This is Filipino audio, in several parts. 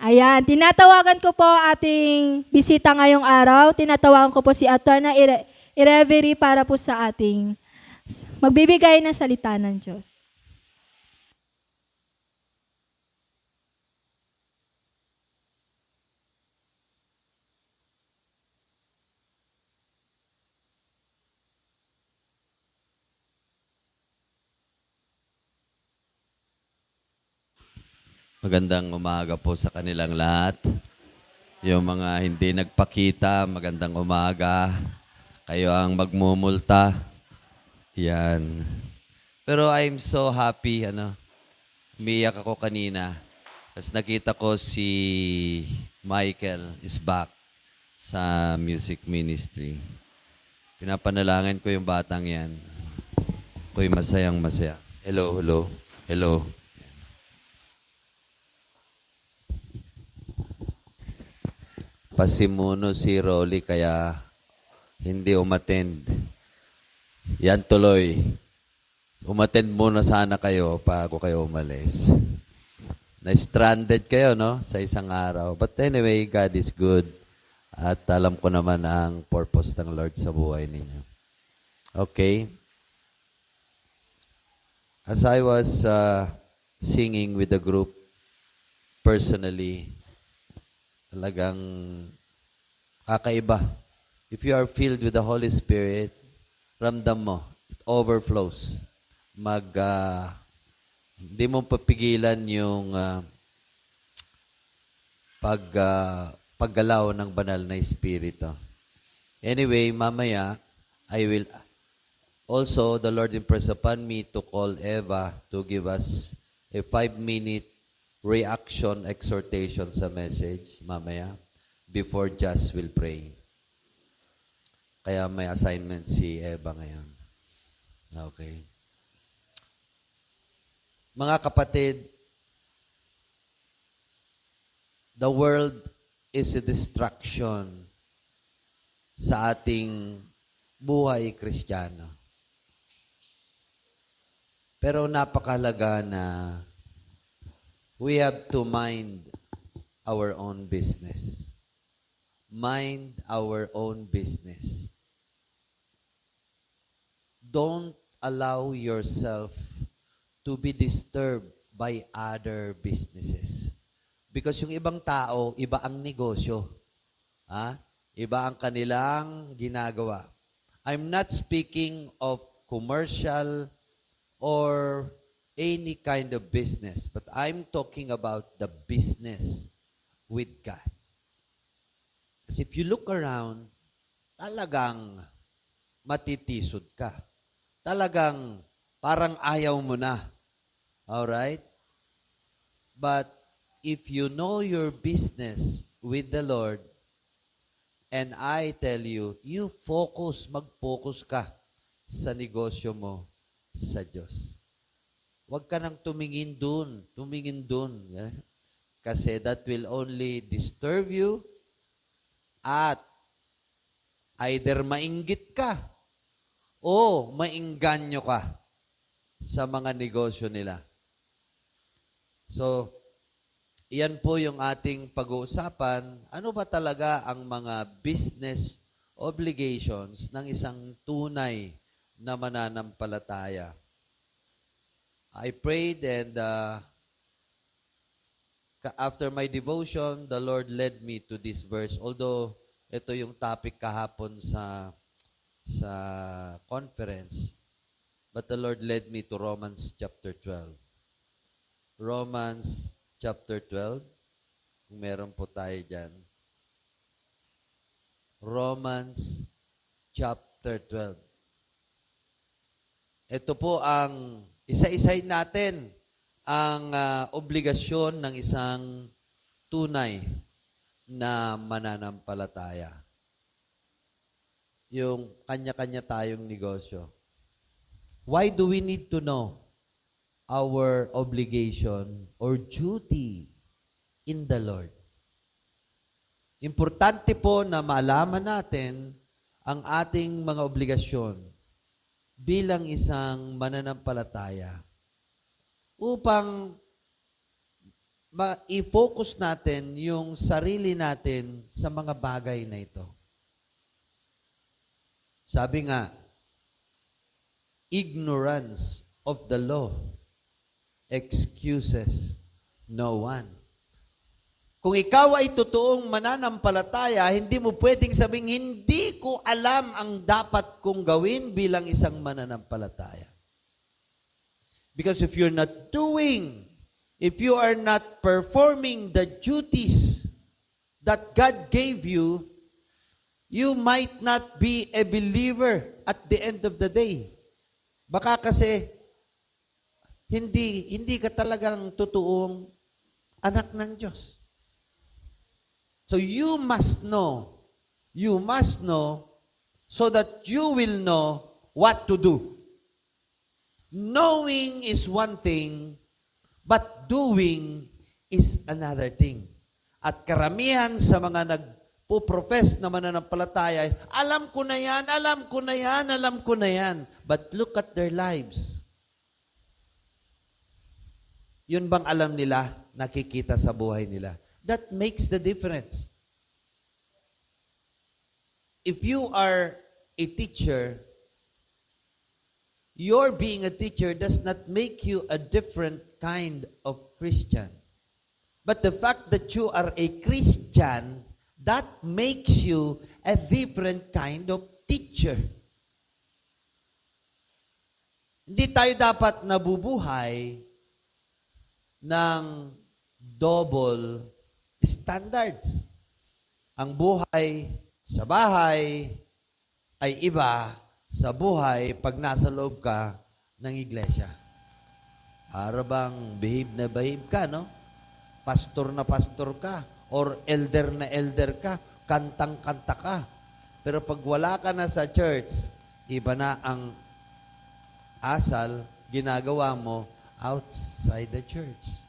Ayan, tinatawagan ko po ang ating bisita ngayong araw. Tinatawagan ko po si Attorney Irevery para po sa ating magbibigay ng salita ng Diyos. Magandang umaga po sa kanilang lahat. Yung mga hindi nagpakita, magandang umaga. Kayo ang magmumulta. Yan. Pero I'm so happy, umiyak ako kanina. Tapos nakita ko si Michael is back sa music ministry. Pinapanalangin ko yung batang yan. Ako'y masayang masaya. Hello, hello, hello. Pasimuno si Rolly kaya hindi umattend. Yan tuloy. Umattend muna sana kayo bago kayo umalis. Na-stranded kayo, no? Sa isang araw. But anyway, God is good. At alam ko naman ang purpose ng Lord sa buhay ninyo. Okay? As I was singing with the group, personally, talagang kakaiba. If you are filled with the Holy Spirit, ramdam mo, it overflows. Hindi mo papigilan yung paggalaw ng banal na Espiritu. Anyway, mamaya, the Lord impressed upon me to call Eva to give us a 5-minute reaction exhortation sa message mamaya before Just will pray. Kaya may assignment si Eva ngayon. Okay. Mga kapatid, the world is a distraction sa ating buhay Kristiyano. Pero napakahalaga na we have to mind our own business. Mind our own business. Don't allow yourself to be disturbed by other businesses. Because yung ibang tao, iba ang negosyo. Iba ang kanilang ginagawa. I'm not speaking of commercial or any kind of business, but I'm talking about the business with God. Kasi if you look around, talagang matitisod ka. Talagang parang ayaw mo na. Alright? But if you know your business with the Lord, and I tell you, mag-focus ka sa negosyo mo sa Diyos. Huwag ka nang tumingin dun. Yeah? Kasi that will only disturb you at either mainggit ka o maingganyo ka sa mga negosyo nila. So, iyan po yung ating pag-uusapan. Ano ba talaga ang mga business obligations ng isang tunay na mananampalataya? I prayed and after my devotion, the Lord led me to this verse. Although ito yung topic kahapon sa conference, but the Lord led me to Romans chapter 12. Romans chapter 12. Kung meron po tayo dyan. Romans chapter 12. Ito po ang isa-isahin natin ang obligasyon ng isang tunay na mananampalataya. Yung kanya-kanya tayong negosyo. Why do we need to know our obligation or duty in the Lord? Importante po na malaman natin ang ating mga obligasyon bilang isang mananampalataya upang i-focus natin yung sarili natin sa mga bagay na ito. Sabi nga, ignorance of the law excuses no one. Kung ikaw ay totoong mananampalataya, hindi mo pwedeng sabing, hindi ko alam ang dapat kong gawin bilang isang mananampalataya. Because if you are not performing the duties that God gave you, you might not be a believer at the end of the day. Baka kasi, hindi ka talagang totoong anak ng Diyos. So you must know so that you will know what to do. Knowing is one thing, but doing is another thing. At karamihan sa mga nagpo-profess na mananampalataya, alam ko na yan. But look at their lives. Yun bang alam nila, nakikita sa buhay nila? That makes the difference. If you are a teacher, your being a teacher does not make you a different kind of Christian. But the fact that you are a Christian, that makes you a different kind of teacher. Hindi tayo dapat nabubuhay ng double standards. Ang buhay sa bahay ay iba sa buhay pag nasa loob ka ng iglesia. Para bang behave na behave ka, no? Pastor na pastor ka, or elder na elder ka, kantang-kanta ka. Pero pag wala ka na sa church, iba na ang asal, ginagawa mo outside the church.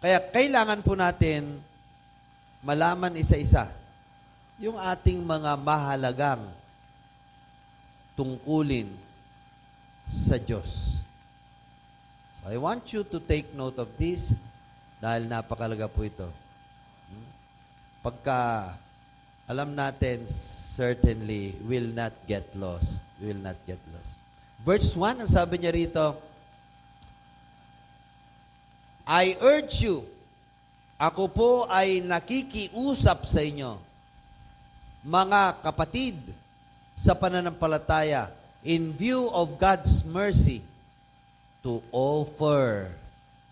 Kaya kailangan po natin malaman isa-isa yung ating mga mahalagang tungkulin sa Diyos. So I want you to take note of this dahil napakalaga po ito. Pagka alam natin, certainly will not get lost. Will not get lost. Verse 1, ang sabi niya rito, I urge you, ako po ay nakikiusap sa inyo, mga kapatid, sa pananampalataya, in view of God's mercy, to offer.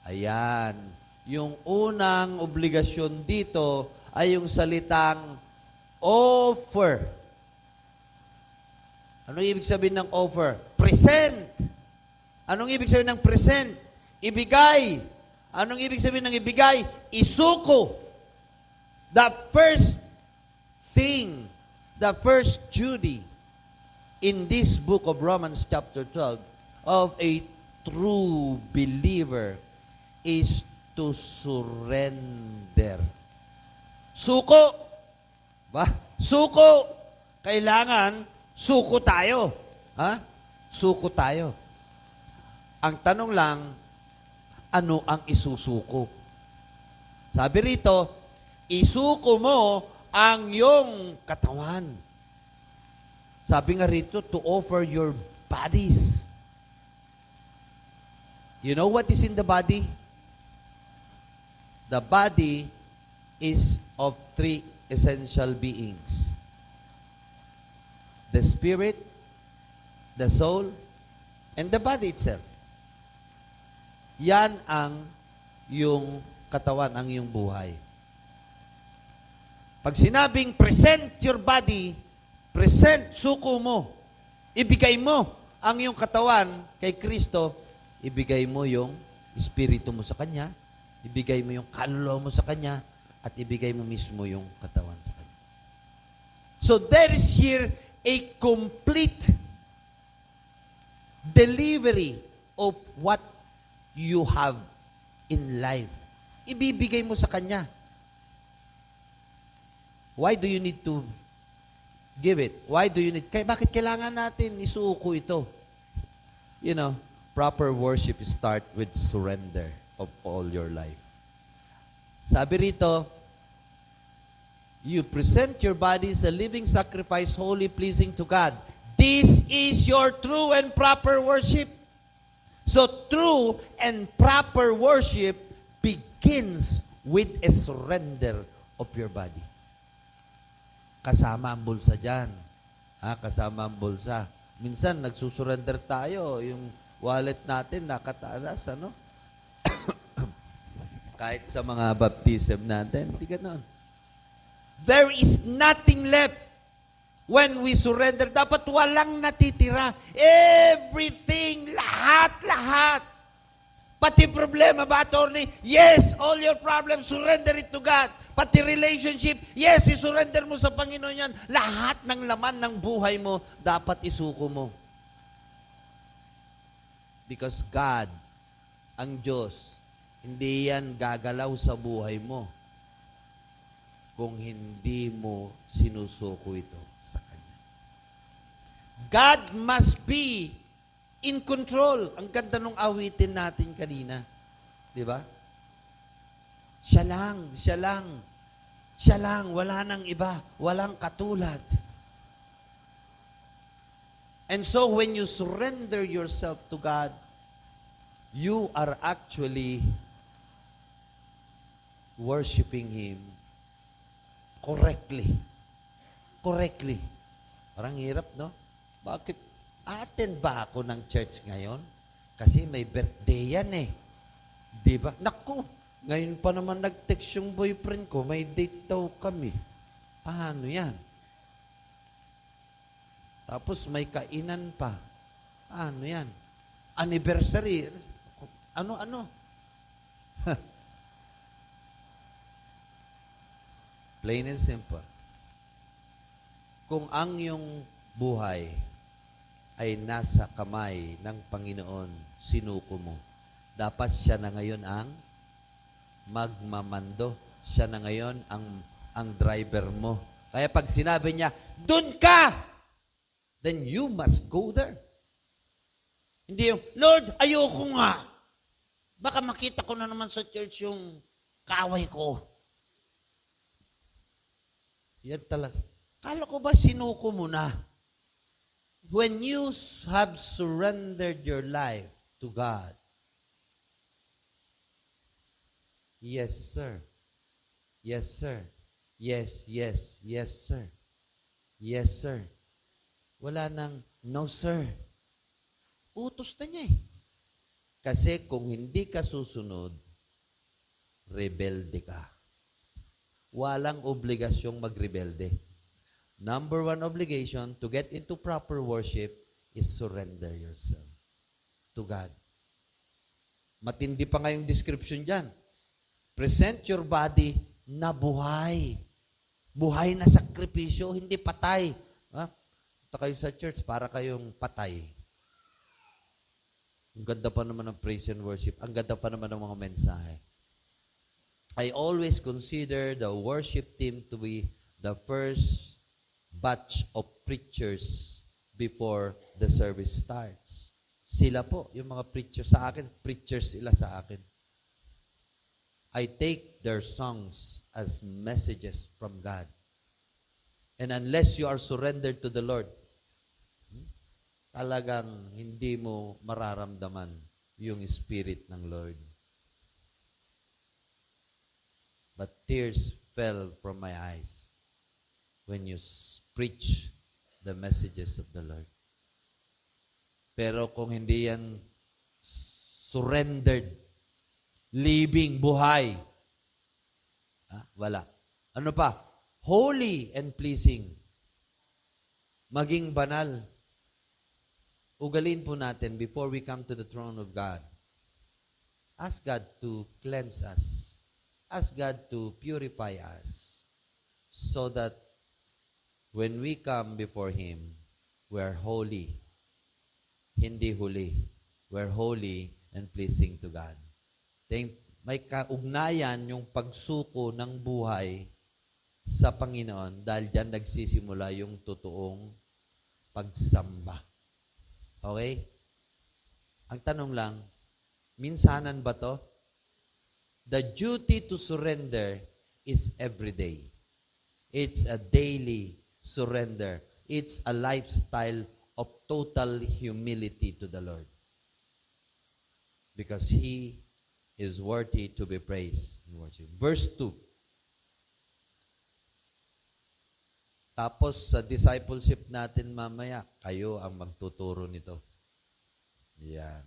Ayan. Yung unang obligasyon dito ay yung salitang offer. Anong ibig sabihin ng offer? Present. Anong ibig sabihin ng present? Ibigay. Anong ibig sabihin ng ibigay? Isuko. The first thing, the first duty in this book of Romans chapter 12 of a true believer is to surrender. Suko. Ba? Suko. Kailangan suko tayo. Ha? Suko tayo. Ang tanong lang, ano ang isusuko? Sabi rito, isuko mo ang iyong katawan. Sabi nga rito, to offer your bodies. You know what is in the body? The body is of three essential beings. The spirit, the soul, and the body itself. Yan ang yung katawan, ang yung buhay. Pag sinabing present your body, present, suko mo, ibigay mo ang yung katawan kay Kristo, ibigay mo yung espiritu mo sa Kanya, ibigay mo yung kaluluwa mo sa Kanya, at ibigay mo mismo yung katawan sa Kanya. So there is here a complete delivery of what you have in life. Ibibigay mo sa Kanya. Why do you need to give it? Why do you need? Bakit kailangan natin isuko ito? You know, proper worship start with surrender. of all your life. Sabi rito, you present your bodies a living sacrifice, holy, pleasing to God. This is your true and proper worship. So true and proper worship begins with a surrender of your body. Kasama ang bulsa dyan. Kasama ang bulsa. Minsan, nagsusurrender tayo. Yung wallet natin, nakataas, ano? Kahit sa mga baptism natin, hindi ganon. There is nothing left when we surrender. Dapat walang natitira. Everything, lahat. Pati problema ba, attorney? Yes, all your problems, surrender it to God. Pati relationship, yes, isurrender mo sa Panginoon yan. Lahat ng laman ng buhay mo, dapat isuko mo. Because God, ang Diyos, hindi yan gagalaw sa buhay mo kung hindi mo sinusuko ito sa Kanya. God must be in control. Ang ganda nung awitin natin kanina. Di ba? Siya lang, wala nang iba, walang katulad. And so when you surrender yourself to God, you are actually worshiping Him correctly. Parang hirap, no? Bakit attend ba ako ng church ngayon? Kasi may birthday yan eh. Di ba? Naku, ngayon pa naman nag-text yung boyfriend ko, may date daw kami. Paano yan? Tapos may kainan pa. Paano yan? Anniversary. Ano? Plain and simple. Kung ang iyong buhay ay nasa kamay ng Panginoon, sinuko mo, dapat siya na ngayon ang magmamando. Siya na ngayon ang driver mo. Kaya pag sinabi niya, "Dun ka!" then you must go there. Hindi yung, "Lord, ayoko nga. Baka makita ko na naman sa church yung kaaway ko." Yan talaga. Kala ko ba sinuko mo na? When you have surrendered your life to God, yes, sir. Yes, sir. Yes, sir. Yes, sir. Wala nang, no, sir. Utos na niya eh. Kasi kung hindi ka susunod, rebelde ka. Walang obligasyong magrebelde. Number one obligation to get into proper worship is surrender yourself to God. Matindi pa nga yung description dyan. Present your body na buhay. Buhay na sakripisyo, hindi patay. Punta kayo sa church para kayong patay. Ang ganda pa naman ng praise and worship. Ang ganda pa naman ng mga mensahe. I always consider the worship team to be the first batch of preachers before the service starts. Sila po, yung mga preachers sa akin, preachers sila sa akin. I take their songs as messages from God. And unless you are surrendered to the Lord, talagang hindi mo mararamdaman yung Spirit ng Lord. But tears fell from my eyes when you preach the messages of the Lord. Pero kung hindi yan surrendered, living, buhay, wala. Ano pa? Holy and pleasing. Maging banal. Ugalin po natin before we come to the throne of God. Ask God to cleanse us. Ask God to purify us so that when we come before Him, we are holy. Hindi huli. We're holy and pleasing to God. May kaugnayan yung pagsuko ng buhay sa Panginoon dahil diyan nagsisimula yung totoong pagsamba. Okay? Ang tanong lang, minsanan ba to? The duty to surrender is every day. It's a daily surrender. It's a lifestyle of total humility to the Lord. Because He is worthy to be praised. Verse 2. Tapos sa discipleship natin mamaya, kayo ang magtuturo nito. Yan.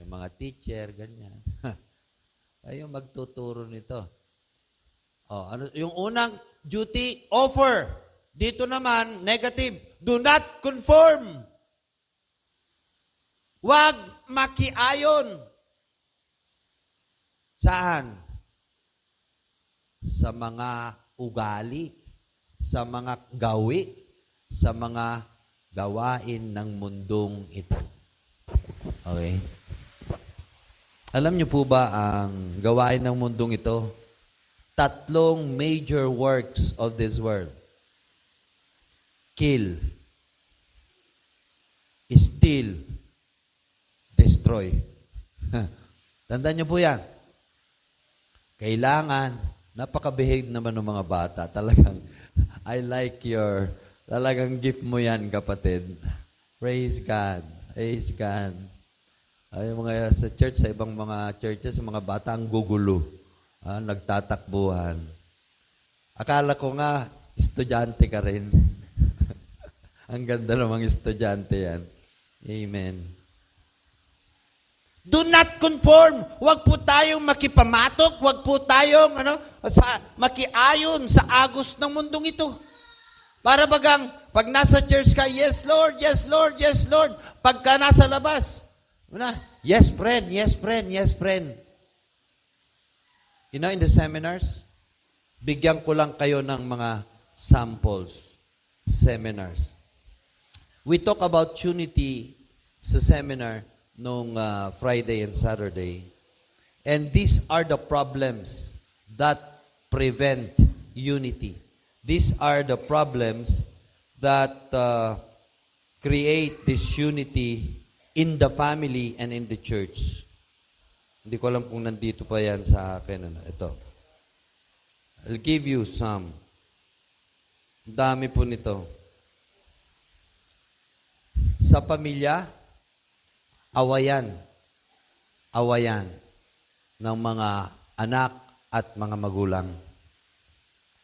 Yung mga teacher, ganyan. Kayo magtuturo nito. Yung unang duty, offer. Dito naman, negative. Do not conform. Huwag makiayon. Saan? Sa mga ugali, sa mga gawi, sa mga gawain ng mundong ito. Okay? Alam niyo po ba ang gawain ng mundong ito? 3 major works of this world. Kill, steal, destroy. Tandaan niyo po yan. Kailangan, napaka-behave naman ng mga bata. Talagang, I like talagang gift mo yan, kapatid. Praise God. Praise God. Ay, mga sa church, sa ibang mga churches, mga bata ang gugulo. Nagtatakbuhan. Akala ko nga, estudyante ka rin. Ang ganda namang estudyante yan. Amen. Do not conform. Huwag po tayong makipamatok. Huwag po tayong makiayon sa agos ng mundong ito. Para bagang, pag nasa church ka, yes Lord, yes Lord, yes Lord. Pagka nasa labas, yes friend, yes friend, yes friend. You know, in the seminars, bigyan ko lang kayo ng mga samples. Seminars. We talk about unity sa seminar nung Friday and Saturday. And these are the problems that prevent unity. These are the problems that create disunity in the family and in the church. Hindi ko alam kung nandito pa yan sa akin. Ito. I'll give you some. Dami po nito. Sa pamilya, awayan ng mga anak at mga magulang.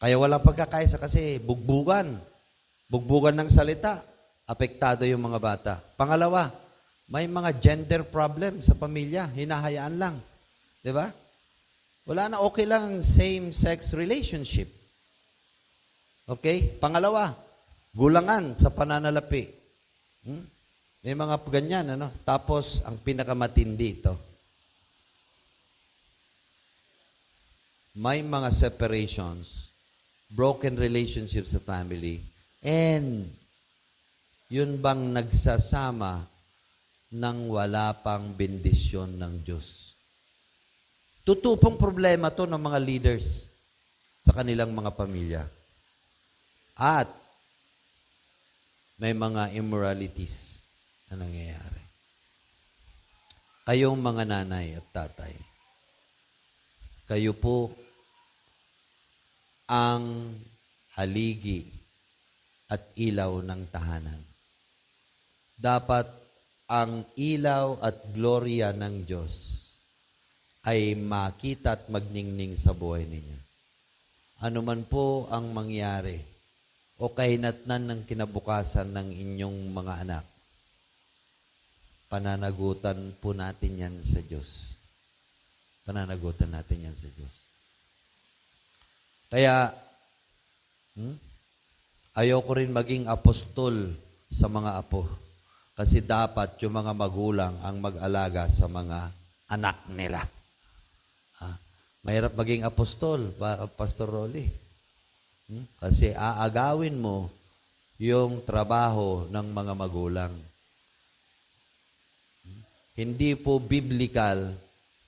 Kaya walang pagkakaisa kasi bugbugan ng salita, apektado yung mga bata. Pangalawa, may mga gender problem sa pamilya, hinahayaan lang. 'Di ba? Wala na, okay lang ang same-sex relationship. Okay? Pangalawa, gulangan sa pananalapi. May mga ganyan, Tapos, ang pinakamatindi ito, may mga separations, broken relationships sa family, and yun bang nagsasama nang wala pang bendisyon ng Diyos. Tutupong problema to ng mga leaders sa kanilang mga pamilya. At may mga immoralities na nangyayari. Kayong mga nanay at tatay, kayo po ang haligi at ilaw ng tahanan. Dapat ang ilaw at gloria ng Diyos ay makita at magningning sa buhay ninyo. Ano man po ang mangyari o kahinatnan ng kinabukasan ng inyong mga anak, pananagutan po natin yan sa Diyos. Pananagutan natin yan sa Diyos. Kaya, ayoko rin maging apostol sa mga apo. Kasi dapat yung mga magulang ang mag-alaga sa mga anak nila. Mahirap maging apostol, Pastor Rolly. Kasi aagawin mo yung trabaho ng mga magulang. Hindi po biblical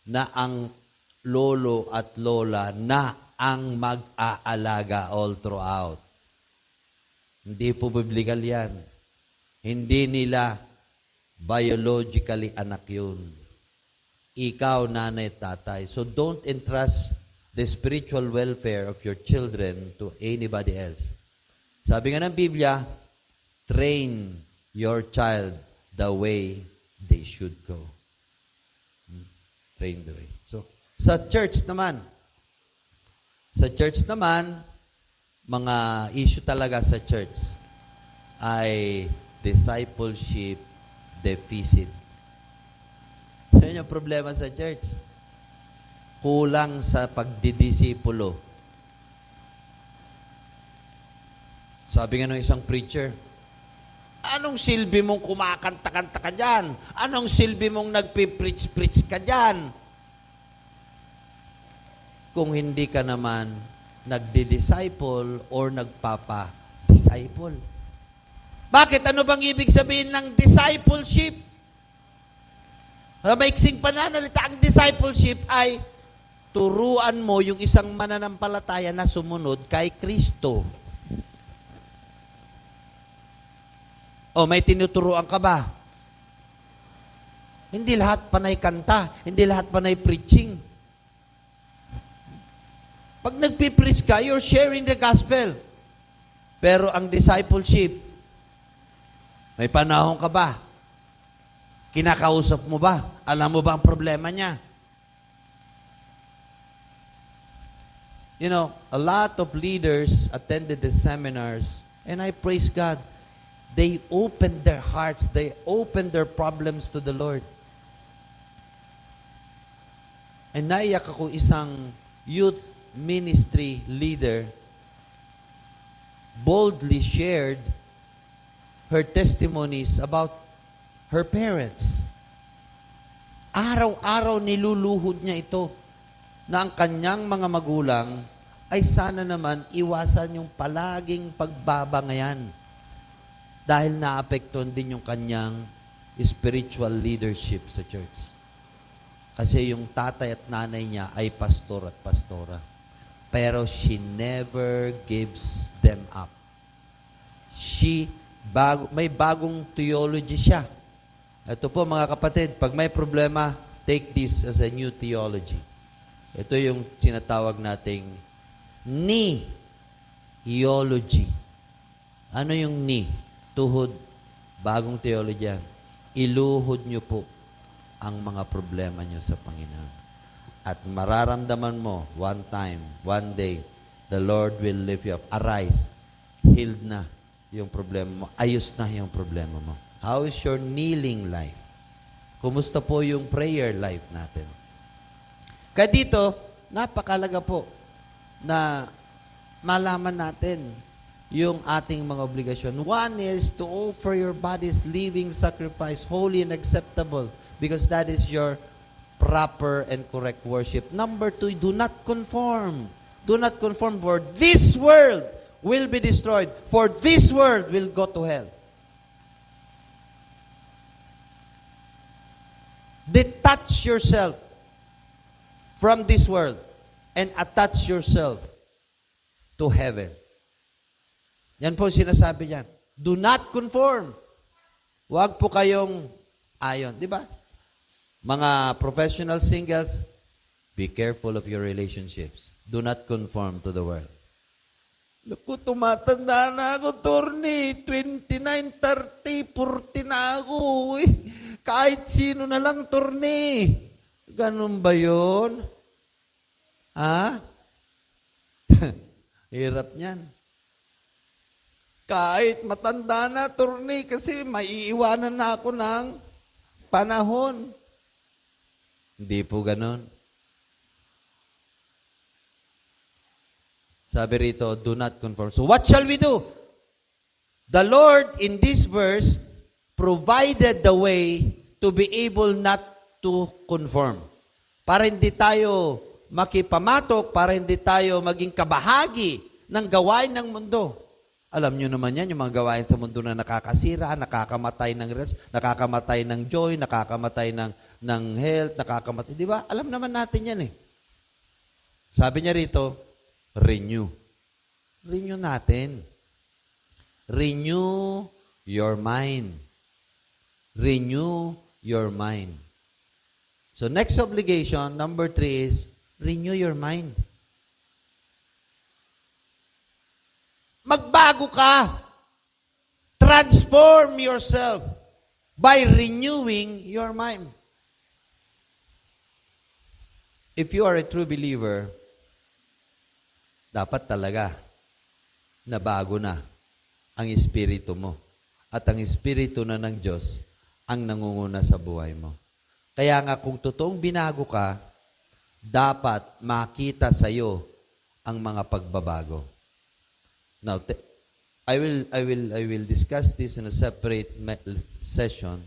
na ang lolo at lola na ang mag-aalaga all throughout. Hindi po biblical yan. Hindi nila biologically anak yun. ikaw, nanay at tatay. So don't entrust the spiritual welfare of your children to anybody else. Sabi nga ng Biblia, train your child the way they should go. Train the way. So, sa church naman, mga issue talaga sa church ay discipleship deficit. Yan yung problema sa church. Kulang sa pagdidisipulo. Sabi nga ng isang preacher, anong silbi mong kumakanta-kanta ka dyan? Anong silbi mong nagpipreach-preach ka dyan? Kung hindi ka naman nagdi-disciple or nagpapa-disciple. Bakit? Ano bang ibig sabihin ng discipleship? Sa maiksing pananalita, ang discipleship ay turuan mo yung isang mananampalataya na sumunod kay Kristo. O may tinuturuan ka ba? Hindi lahat panay kanta, hindi lahat panay preaching. Pag nagpipreach ka, you're sharing the gospel. Pero ang discipleship, may panahon ka ba? Kinakausap mo ba? Alam mo ba ang problema niya? You know, a lot of leaders attended the seminars, and I praise God. They opened their hearts, they opened their problems to the Lord. And naiyak ako isang youth ministry leader boldly shared her testimonies about her parents. Araw-araw niluluhod niya ito na ang kanyang mga magulang ay sana naman iwasan yung palaging pagbabangayan dahil naapektuhan din yung kanyang spiritual leadership sa church. Kasi yung tatay at nanay niya ay pastor at pastora. Pero she never gives them up. May bagong theology siya. Ito po mga kapatid, pag may problema, take this as a new theology. Ito yung sinatawag nating ni-theology. Ano yung ni? Tuhod. Bagong theology yan. Iluhod nyo po ang mga problema nyo sa Panginoon. At mararamdaman mo, one time, one day, the Lord will lift you up. Arise. Healed na yung problema mo. Ayos na yung problema mo. How is your kneeling life? Kumusta po yung prayer life natin? Kaya dito, napakalaga po na malaman natin yung ating mga obligasyon. One is to offer your bodies living sacrifice, holy and acceptable, because that is your proper and correct worship. Number 2, do not conform. Do not conform, for this world will be destroyed. For this world will go to hell. Detach yourself from this world and attach yourself to heaven. Yan po sinasabi niyan. Do not conform. Huwag po kayong ayon. Di ba? Mga professional singles, be careful of your relationships. Do not conform to the world. Naku, tumatanda na ako, Torny. 29, 30, 40 na ako. Uy, kahit sino na lang, Torny. Ganun ba yun? Ha? Hirap niyan. Kahit matanda na, Torny, kasi maiiwanan na ako ng panahon. Hindi po ganon. Sabi rito, do not conform. So what shall we do? The Lord in this verse provided the way to be able not to conform. Para hindi tayo makipamatok, para hindi tayo maging kabahagi ng gawain ng mundo. Alam nyo naman yan, yung mga gawain sa mundo na nakakasira, nakakamatay ng rest, nakakamatay ng joy, nakakamatay ng health, nakakamatay. Di ba? Alam naman natin yan eh. Sabi niya rito, renew. Renew natin. Renew your mind. Renew your mind. So next obligation, number 3 is renew your mind. Magbago ka. Transform yourself by renewing your mind. If you are a true believer, dapat talaga nabago na ang espiritu mo. At ang espiritu na ng Diyos ang nangunguna sa buhay mo. Kaya nga kung totoong binago ka, dapat makita sa iyo ang mga pagbabago. Now, I will discuss this in a separate session.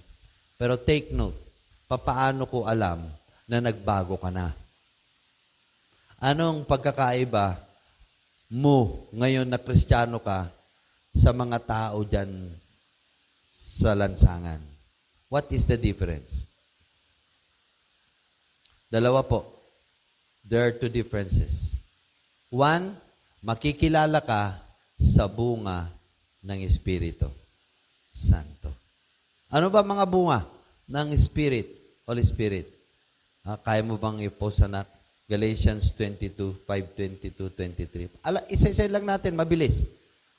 Pero take note, papaano ko alam na nagbago ka na? Anong pagkakaiba mo ngayon na Kristiyano ka sa mga tao dyan sa lansangan? What is the difference? Dalawa po. There are 2 differences. 1, makikilala ka sa bunga ng Espiritu Santo. Ano ba mga bunga ng Spirit, Holy Spirit? Kaya mo bang i-post na Galatians 22, 5, 22, 23? Isa-isa lang natin, mabilis.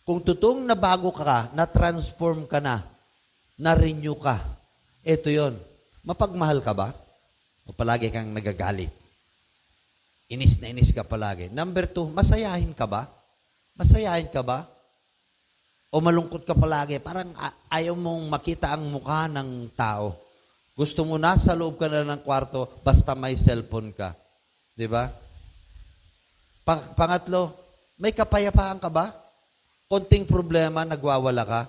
Kung totoong nabago ka, na-transform ka na-renew ka, ito yon. Mapagmahal ka ba? O palagi kang nagagalit? Inis na inis ka palagi. Number 2, masayahin ka ba? Masayahin ka ba? O malungkot ka palagi? Parang ayaw mong makita ang mukha ng tao. Gusto mo nasa loob ka na ng kwarto, basta may cellphone ka. Di ba? Pangatlo, may kapayapaan ka ba? Konting problema, nagwawala ka.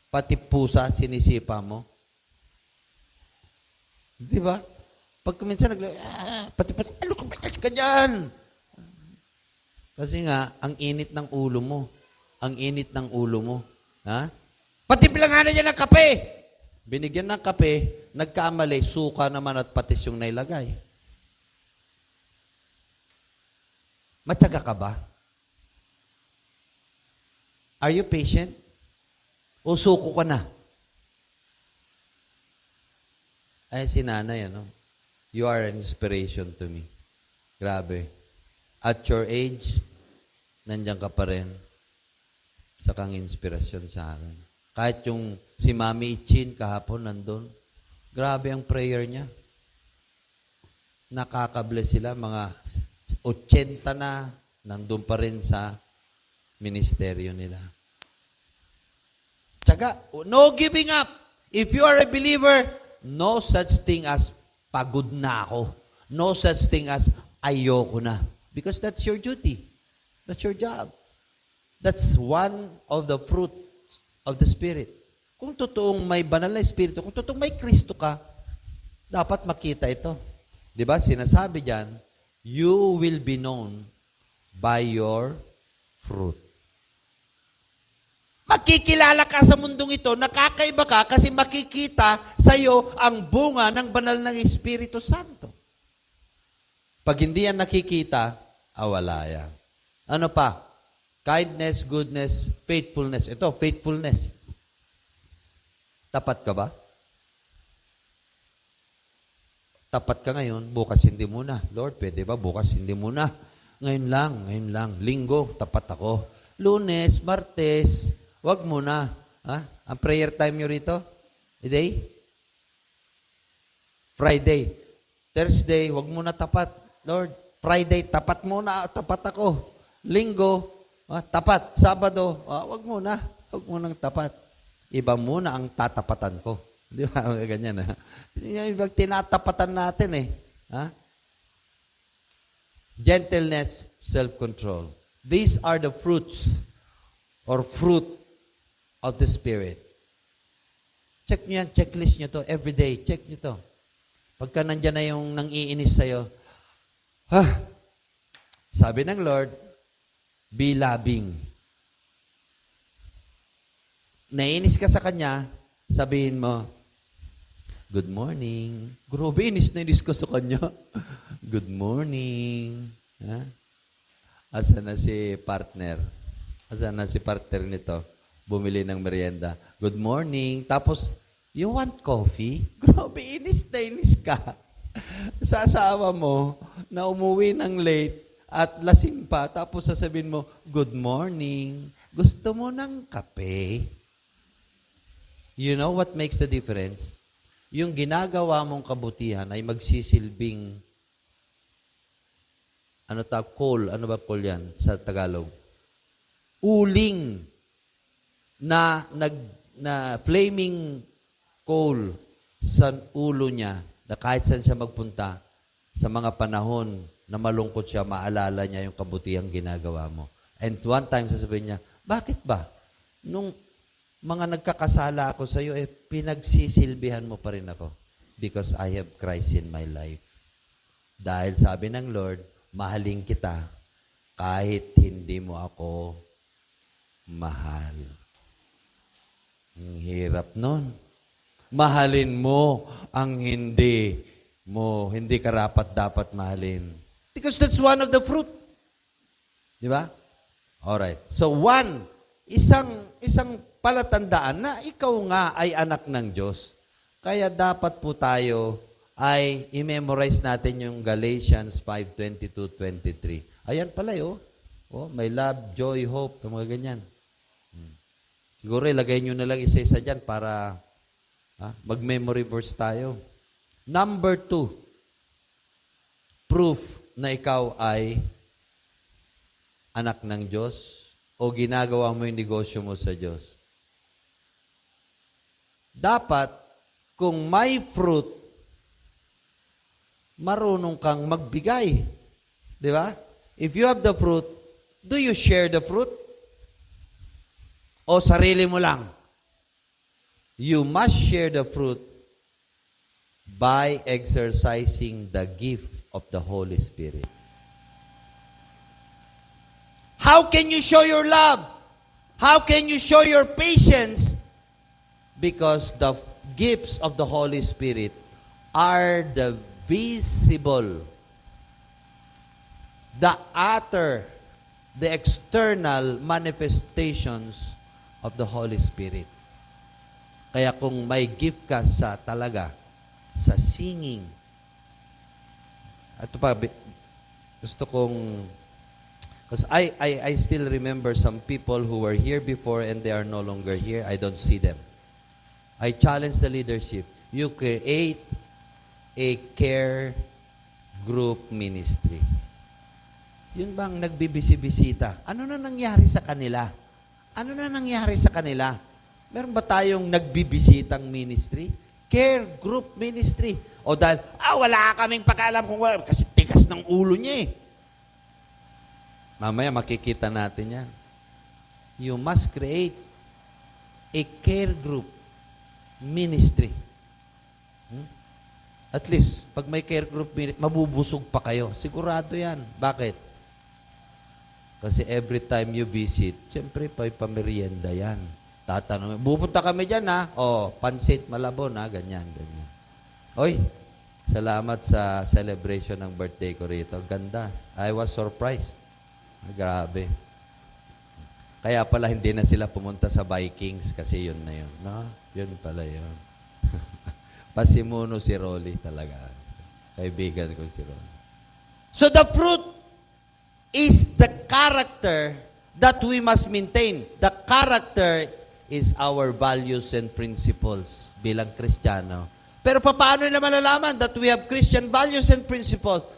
Pati pusa, sinisipa mo. Di ba? Pag minsan pati, ano ka dyan? Kasi nga, ang init ng ulo mo. Ang init ng ulo mo. Ha? Pati bilanganan niya ng kape. Binigyan ng kape, nagkamali, suka naman at patis yung nailagay. Matyaga ka ba? Are you patient? O suko ka na? Ay, si nanay, ano? You are an inspiration to me. Grabe. At your age, nandiyan ka pa rin sa kang inspirasyon sa akin. Kahit yung si Mami Ichin kahapon nandun, grabe ang prayer niya. Nakakabless sila, mga 80 na, nandun pa rin sa ministeryo nila. Tsaga, no giving up. If you are a believer, no such thing as pagod na ako. No such thing as ayoko na. Because that's your duty. That's your job. That's one of the fruits of the Spirit. Kung totoong may banal na Espiritu, kung totoong may Kristo ka, dapat makita ito. Di ba? Sinasabi diyan, you will be known by your fruit. Makikilala ka sa mundong ito, nakakaiba ka kasi makikita sa iyo ang bunga ng banal ng Espiritu Santo. Pag hindi yan nakikita, wala yan. Ano pa? Kindness, goodness, faithfulness. Ito, faithfulness. Tapat ka ba? Tapat ka ngayon, bukas hindi muna. Lord, pwede ba? Bukas hindi muna. Ngayon lang. Linggo, tapat ako. Lunes, Martes, wag muna. Ha? Ang prayer time nyo rito? Day? Friday. Thursday, wag muna tapat. Lord, Friday, tapat muna. Tapat ako. Linggo, tapat. Sabado, wag muna. Wag munang tapat. Iba muna ang tatapatan ko. Di ba? Ganyan na. Ibang tinatapatan natin eh. Ha? Gentleness, self-control. These are the fruits or fruit of the Spirit. Check nyo yan, checklist nyo to every day. Check nyo to. Pagka nandyan na yung nang-iinis sa'yo, sabi ng Lord, be loving. Naiinis ka sa Kanya, sabihin mo, good morning. Grabe, inis na inis ka sa Kanya. Good morning. Ha? Asa na si partner? Asa na si partner nito? Bumili ng merienda. Good morning. Tapos, you want coffee? Grabe, inis na inis ka. Sa asawa mo na umuwi ng late at lasing pa, tapos sasabihin mo, good morning, gusto mo ng kape? You know what makes the difference? Yung ginagawa mong kabutihan ay magsisilbing, coal, ano ba coal yan sa Tagalog? Uling na flaming coal sa ulo niya na kahit saan siya magpunta, sa mga panahon na malungkot siya, maalala niya yung kabutihang ginagawa mo. And one time, sasabihin niya, bakit ba? Nung mga nagkakasala ako sa iyo, pinagsisilbihan mo pa rin ako. Because I have Christ in my life. Dahil sabi ng Lord, mahalin kita kahit hindi mo ako mahal. Ang hirap nun. Mahalin mo ang hindi karapat-dapat mahalin. Because that's one of the fruit. Di ba? Alright. So isang palatandaan na ikaw nga ay anak ng Diyos. Kaya dapat po tayo ay i-memorize natin yung Galatians 5:22-23. Ayan pala may love, joy, hope, mga ganyan. Siguro ilagay nyo na lang isa-isa dyan para mag-memory verse tayo. Number 2, proof na ikaw ay anak ng Diyos o ginagawa mo yung negosyo mo sa Diyos. Dapat, kung may fruit, marunong kang magbigay. Di ba? If you have the fruit, do you share the fruit? O sarili mo lang? You must share the fruit by exercising the gift of the Holy Spirit. How can you show your love? How can you show your patience? Because the gifts of the Holy Spirit are the visible, the outer, the external manifestations of the Holy Spirit. Kaya kung may gift ka sa singing, ito pa, gusto kong, because I still remember some people who were here before and they are no longer here. I don't see them. I challenge the leadership. You create a care group ministry. Yun bang nagbibisi-bisita? Ano na nangyari sa kanila? Ano na nangyari sa kanila? Meron ba tayong nagbibisitang ministry? Care group ministry. O dahil, wala kaming pakialam kung wala. Kasi tigas ng ulo niya eh. Mamaya makikita natin yan. You must create a care group ministry. At least, pag may care group ministry, mabubusog pa kayo. Sigurado yan. Bakit? Kasi every time you visit, siyempre, pamerienda yan. Tatanong, pupunta kami dyan pansit, malabon ganyan. Oy, salamat sa celebration ng birthday ko rito. Ganda. I was surprised. Grabe. Kaya pala hindi na sila pumunta sa Vikings kasi yun na yun. No? Yun pala yun. Pasimuno si Rolly talaga. Kaibigan ko si Rolly. So the fruit is the character that we must maintain. The character is our values and principles bilang Kristiyano. Pero paano nila malalaman that we have Christian values and principles?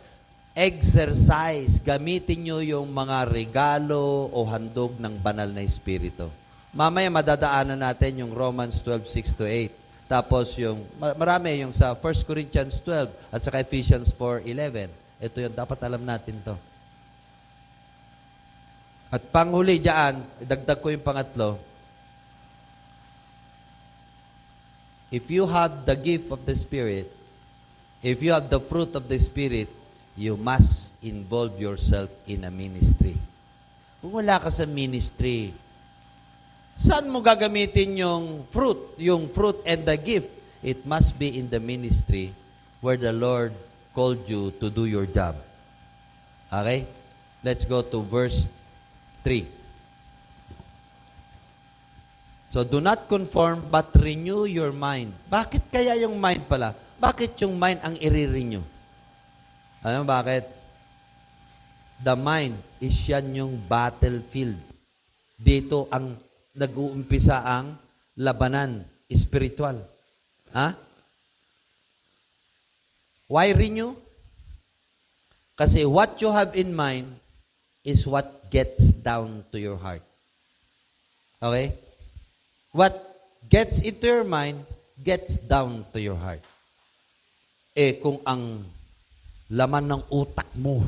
Exercise. Gamitin nyo yung mga regalo o handog ng banal na Espiritu. Mamaya madadaanan natin yung Romans 12:6-8. Tapos yung, marami yung sa 1 Corinthians 12 at saka Ephesians 4:11. Ito yung dapat alam natin to. At panghuli dyan, dagdag ko yung pangatlo. If you have the gift of the Spirit, if you have the fruit of the Spirit, you must involve yourself in a ministry. Kung wala ka sa ministry, saan mo gagamitin yung fruit and the gift? It must be in the ministry where the Lord called you to do your job. Okay? Let's go to verse 3. So, do not conform but renew your mind. Bakit kaya yung mind pala? Bakit yung mind ang i-renew? Alam mo bakit? The mind is yan yung battlefield. Dito ang nag-uumpisa ang labanan, spiritual. Ha? Why renew? Kasi what you have in mind is what gets down to your heart. Okay? What gets into your mind gets down to your heart. Eh, kung ang laman ng utak mo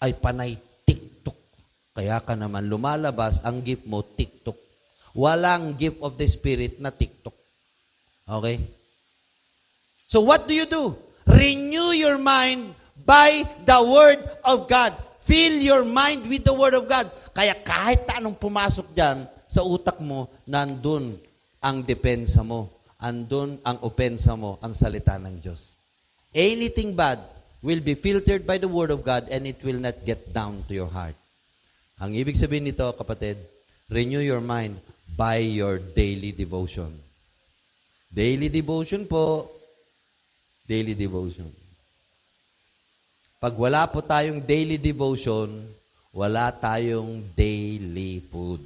ay panay TikTok, kaya ka naman lumalabas, ang gift mo, TikTok. Walang gift of the Spirit na TikTok. Okay? So what do? Renew your mind by the Word of God. Fill your mind with the Word of God. Kaya kahit anong pumasok dyan sa utak mo, nandun ang depensa mo. Andun ang opensa mo, ang salita ng Diyos. Anything bad will be filtered by the Word of God and it will not get down to your heart. Ang ibig sabihin nito, kapatid, renew your mind by your daily devotion. Daily devotion po. Daily devotion. Pag wala po tayong daily devotion, wala tayong daily food.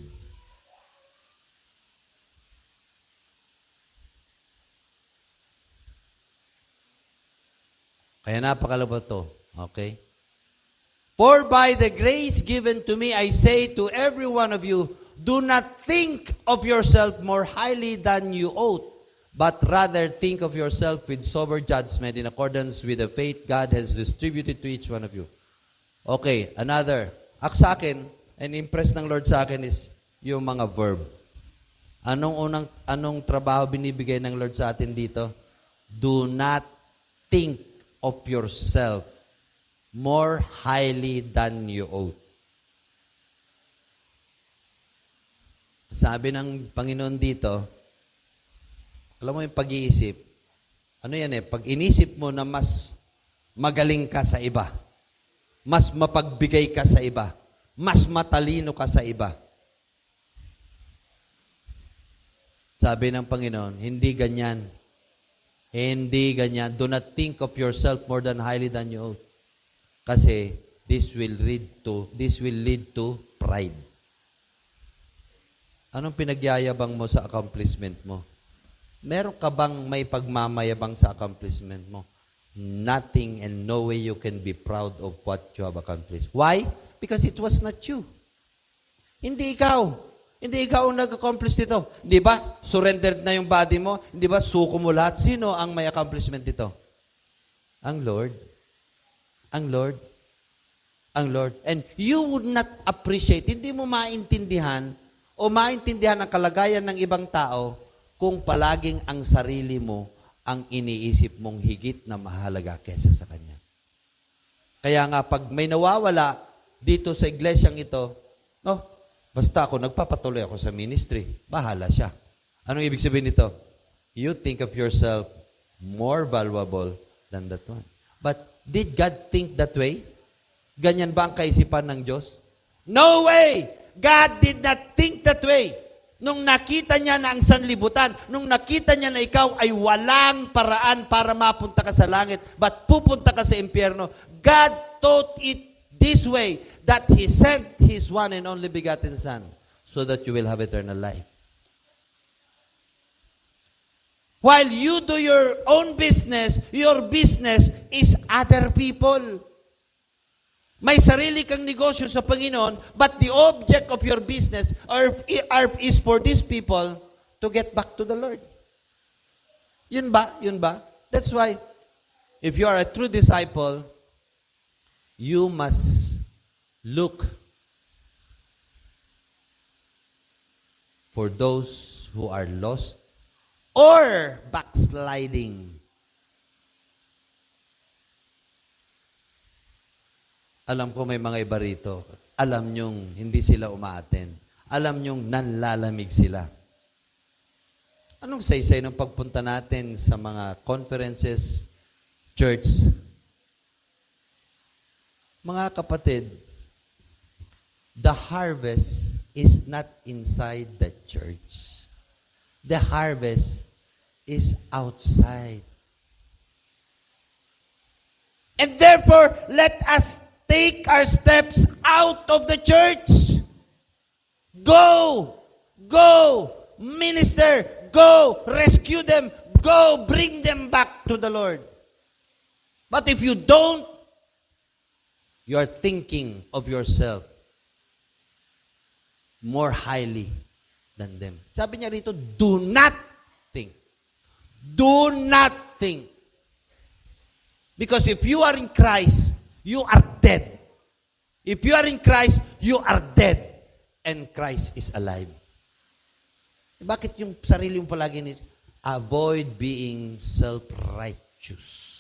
Kaya napakalabot to. Okay? For by the grace given to me, I say to every one of you, do not think of yourself more highly than you ought, but rather think of yourself with sober judgment in accordance with the faith God has distributed to each one of you. Okay, another. Sa akin, and impress ng Lord sa akin is yung mga verb. Anong trabaho binibigay ng Lord sa atin dito? Do not think of yourself more highly than you ought. Sabi ng Panginoon dito, alam mo yung pag-iisip, ano yan pag inisip mo na mas magaling ka sa iba, mas mapagbigay ka sa iba, mas matalino ka sa iba. Sabi ng Panginoon, hindi ganyan. Hindi ganyan. Do not think of yourself more than highly than you ought. Kasi this will lead to pride. Anong pinagyayabang mo sa accomplishment mo? Meron ka bang may pagmamayabang sa accomplishment mo? Nothing and no way you can be proud of what you have accomplished. Why? Because it was not you. Hindi ikaw. Hindi ikaw ang nag-accomplish dito. Di ba? Surrendered na yung body mo. Di ba? Suko mo lahat. Sino ang may accomplishment dito? Ang Lord. Ang Lord. Ang Lord. And you would not appreciate, hindi mo maintindihan o maintindihan ang kalagayan ng ibang tao kung palaging ang sarili mo ang iniisip mong higit na mahalaga kesa sa Kanya. Kaya nga, pag may nawawala dito sa iglesyang ito, basta ako, nagpapatuloy ako sa ministry, bahala siya. Anong ibig sabihin nito? You think of yourself more valuable than that one. But did God think that way? Ganyan ba ang kaisipan ng Diyos? No way! God did not think that way. Nung nakita niya na ang sanlibutan, nung nakita niya na ikaw ay walang paraan para mapunta ka sa langit, but pupunta ka sa impyerno, God taught it this way, that He sent His one and only begotten Son, so that you will have eternal life. While you do your own business, your business is other people. May sarili kang negosyo sa Panginoon, but the object of your business is for these people to get back to the Lord. Yun ba? Yun ba? That's why, if you are a true disciple, you must look for those who are lost or backsliding. Alam ko may mga iba rito. Alam nyong hindi sila umaaten. Alam nyong nanlalamig sila. Anong saysay ng pagpunta natin sa mga conferences, church? Mga kapatid, the harvest is not inside the church. The harvest is outside. And therefore, let us take our steps out of the church. Go! Go! Minister! Go! Rescue them! Go! Bring them back to the Lord. But if you don't, you are thinking of yourself more highly than them. Sabi niya rito, do not think. Do not think. Because if you are in Christ, you are dead. If you are in Christ, you are dead. And Christ is alive. Bakit yung sarili yung palagi ni avoid being self-righteous?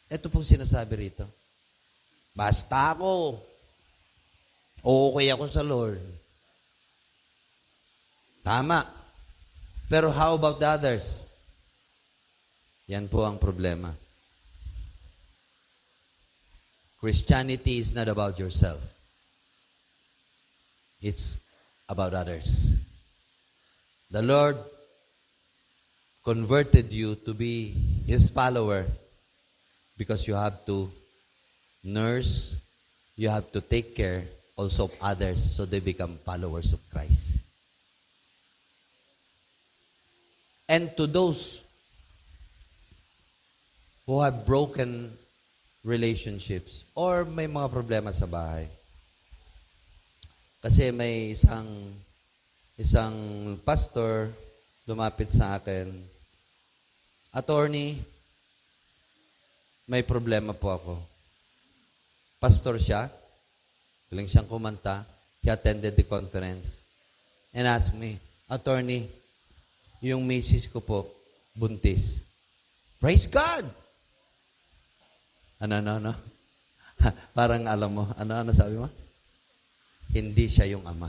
Ito pong sinasabi rito. Basta ako, okay ako sa Lord. Tama. Pero how about the others? Yan po ang problema. Christianity is not about yourself. It's about others. The Lord converted you to be His follower because you have to nurse, you have to take care also of others so they become followers of Christ. And to those who have broken relationships or may mga problema sa bahay. Kasi may isang pastor lumapit sa akin, attorney, may problema po ako. Pastor siya, galing siyang kumanta, he attended the conference, and asked me, attorney, yung misis ko po, buntis. Praise God! Ano? Parang alam mo, ano sabi mo? Hindi siya yung ama.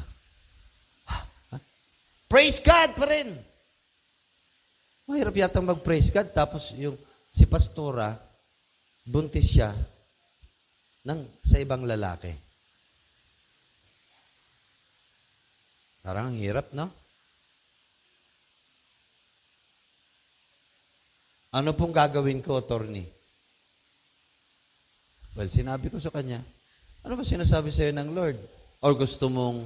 Praise God pa rin! Mahirap yata mag-praise God, tapos yung si pastora, buntis siya sa ibang lalaki. Parang ang hirap, no? Ano pong gagawin ko, attorney? Well, sinabi ko sa kanya, ano ba sinasabi sa'yo ng Lord? Or gusto mong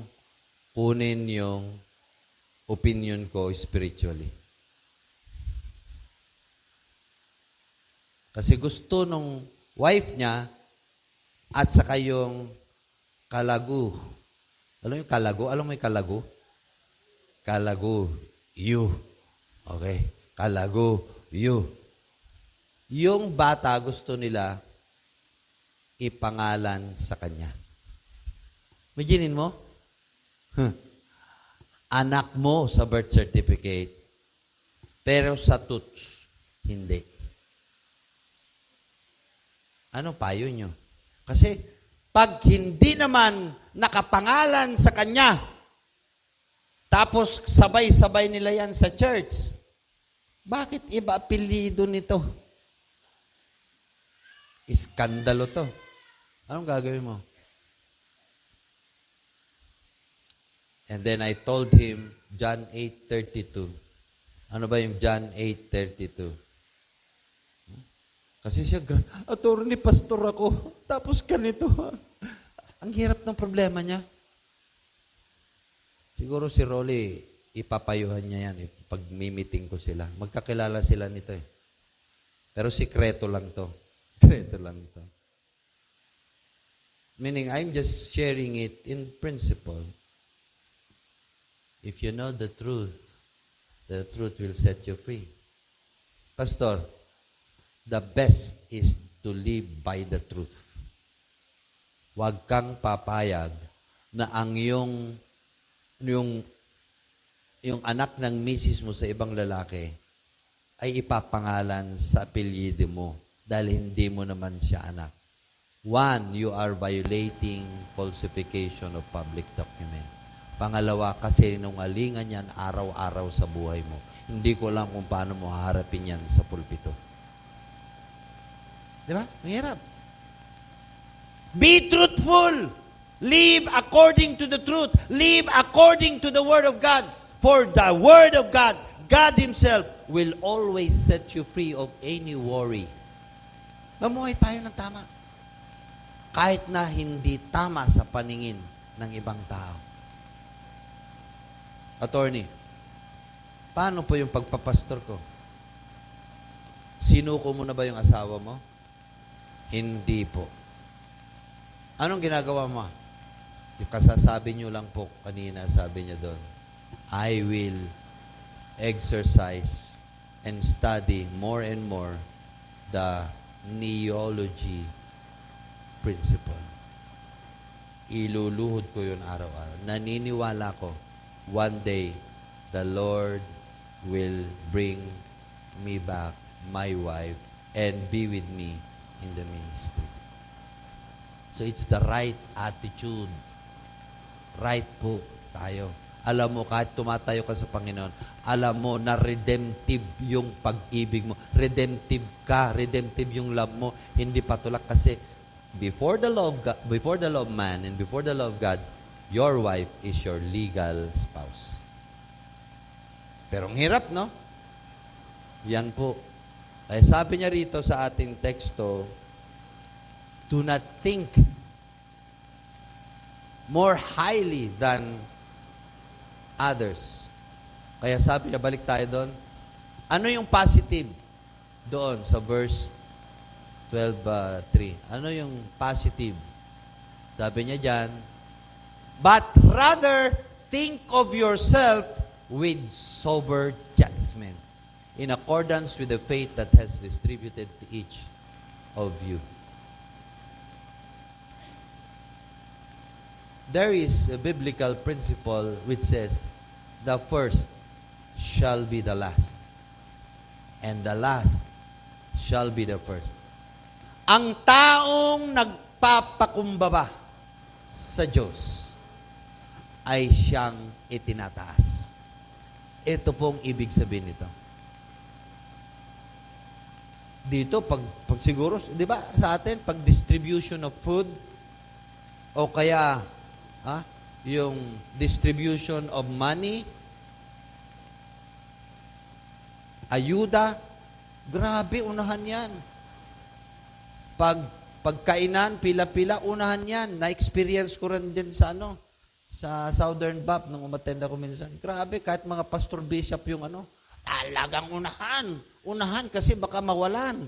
kunin yung opinion ko spiritually? Kasi gusto nung wife niya at saka yung kalagu. Alam mo yung kalagu? Alam mo yung kalagu? Kalagu. You. Okay. Kalagu. You. Yung bata gusto nila ipangalan sa kanya. Imaginin mo? Anak mo sa birth certificate, pero sa toots, hindi. Ano payo nyo? Kasi, pag hindi naman nakapangalan sa kanya, tapos sabay-sabay nila yan sa church, bakit iba apelido nito? Iskandalo to. Anong gagawin mo? And then I told him, John 8:32. Ano ba yung John 8:32? Kasi siya, attorney, pastor ako. Tapos ganito. Ang hirap ng problema niya. Siguro si Rolly, ipapayuhan niya yan. Pag mimiting ko sila. Magkakilala sila nito eh. Pero sikreto lang to. Sikreto lang to. Meaning, I'm just sharing it in principle. If you know the truth will set you free. Pastor, the best is to live by the truth. Huwag kang papayag na ang yung anak ng misis mo sa ibang lalaki ay ipapangalan sa apelyido mo dahil hindi mo naman siya anak. One, you are violating falsification of public document. Pangalawa, kasi nungalingan yan araw-araw sa buhay mo. Hindi ko alam kung paano mo haharapin yan sa pulpito. Di ba? Mahirap. Be truthful. Live according to the truth. Live according to the Word of God. For the Word of God, God Himself will always set you free of any worry. Mamuhay tayo ng tama. Kahit na hindi tama sa paningin ng ibang tao. Attorney, paano po yung pagpapastor ko? Sinuko mo na ba yung asawa mo? Hindi po. Anong ginagawa mo? Yung kasasabi nyo lang po kanina, sabi niya doon, I will exercise and study more and more the neology principle. Iluluhod ko yun araw-araw. Naniniwala ko, one day, the Lord will bring me back, my wife, and be with me in the ministry. So it's the right attitude. Right po tayo. Alam mo, kahit tumatayo ka sa Panginoon, alam mo na redemptive yung pag-ibig mo. Redemptive ka. Redemptive yung love mo. Hindi patulak kasi before the law of God, before the law of man and before the law of God, your wife is your legal spouse. Pero ang hirap, no? Yan po. Kaya sabi niya rito sa ating teksto, do not think more highly than others. Kaya sabi niya, balik tayo doon. Ano yung positive doon sa verse 12:3? Ano yung positive? Sabi niya dyan, but rather think of yourself with sober judgment, in accordance with the faith that has distributed to each of you. There is a biblical principle which says, the first shall be the last, and the last shall be the first. Ang taong nagpapakumbaba sa Diyos ay siyang itinataas. Ito pong ibig sabihin nito. Dito, pag siguro, di ba, sa atin, pag distribution of food, o kaya, yung distribution of money, ayuda, grabe, unahan yan. Pagkainan, pila-pila, unahan yan. Na-experience ko rin din sa sa Southern Bap, nung umattend ako minsan. Grabe, kahit mga pastor bishop yung talagang unahan. Unahan kasi baka mawalan.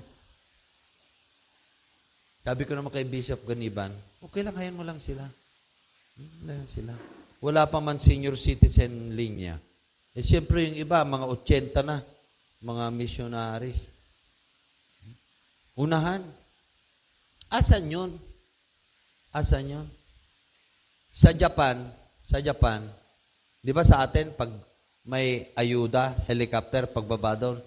Sabi ko naman kay Bishop Ganiban, okay lang, hayan mo lang sila. Wala pa man senior citizen linya. Eh, siyempre yung iba, mga 80 na, mga missionaries. Unahan. Asan yun? Asan yun? Sa Japan, di ba sa atin, pag may ayuda, helicopter, pagbaba doon,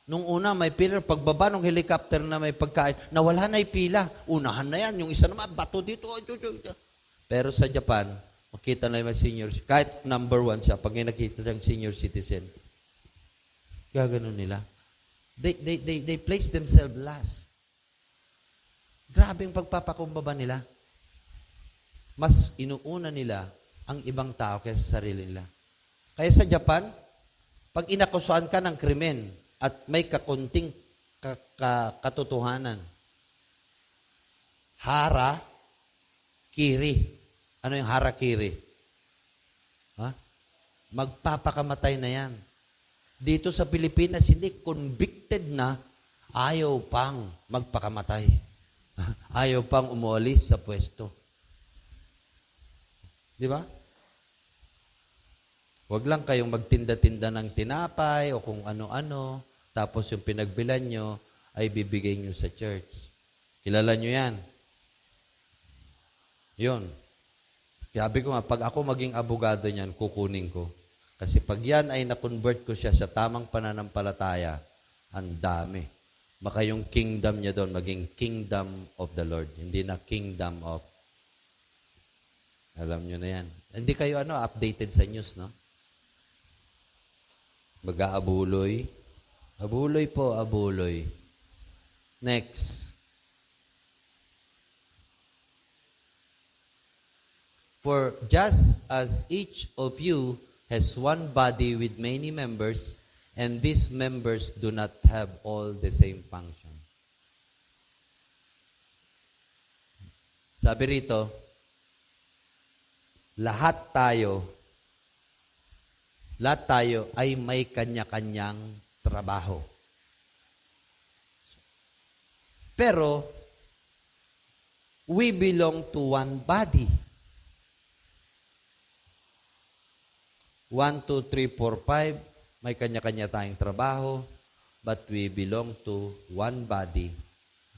nung una may pila, pagbaba ng helicopter na may pagkain, nawala na yung pila. Unahan na yan. Yung isa naman, bato dito. Pero sa Japan, makita na yung senior, kahit number 1 siya, pag nakita siyang senior citizen, gaganon nila. They place themselves last. Grabe ang pagpapakumbaba nila. Mas inuuna nila ang ibang tao kaysa sa sarili nila. Kaya sa Japan, pag inakusuhan ka ng krimen at may kakunting katotohanan, hara-kiri. Ano yung hara-kiri? Magpapakamatay na yan. Dito sa Pilipinas, hindi, convicted na, ayaw pang magpakamatay. Ayaw pang umualis sa pwesto. Di ba? Huwag lang kayong magtinda-tinda ng tinapay o kung ano-ano, tapos yung pinagbilan nyo ay bibigay nyo sa church. Kilala nyo yan? Yun. Sabi ko nga, pag ako maging abogado niyan, kukunin ko. Kasi pag yan ay na-convert ko siya sa tamang pananampalataya, ang dami. Baka yung kingdom niya doon maging kingdom of the Lord. Hindi na kingdom of, alam nyo na yan. Hindi kayo updated sa news, no? Mag-aabuloy. Abuloy po, abuloy. Next. For just as each of you has one body with many members, and these members do not have all the same function. Sabi rito, lahat tayo ay may kanya-kanyang trabaho. Pero, we belong to one body. 1, 2, 3, 4, 5, may kanya-kanya tayong trabaho, but we belong to one body,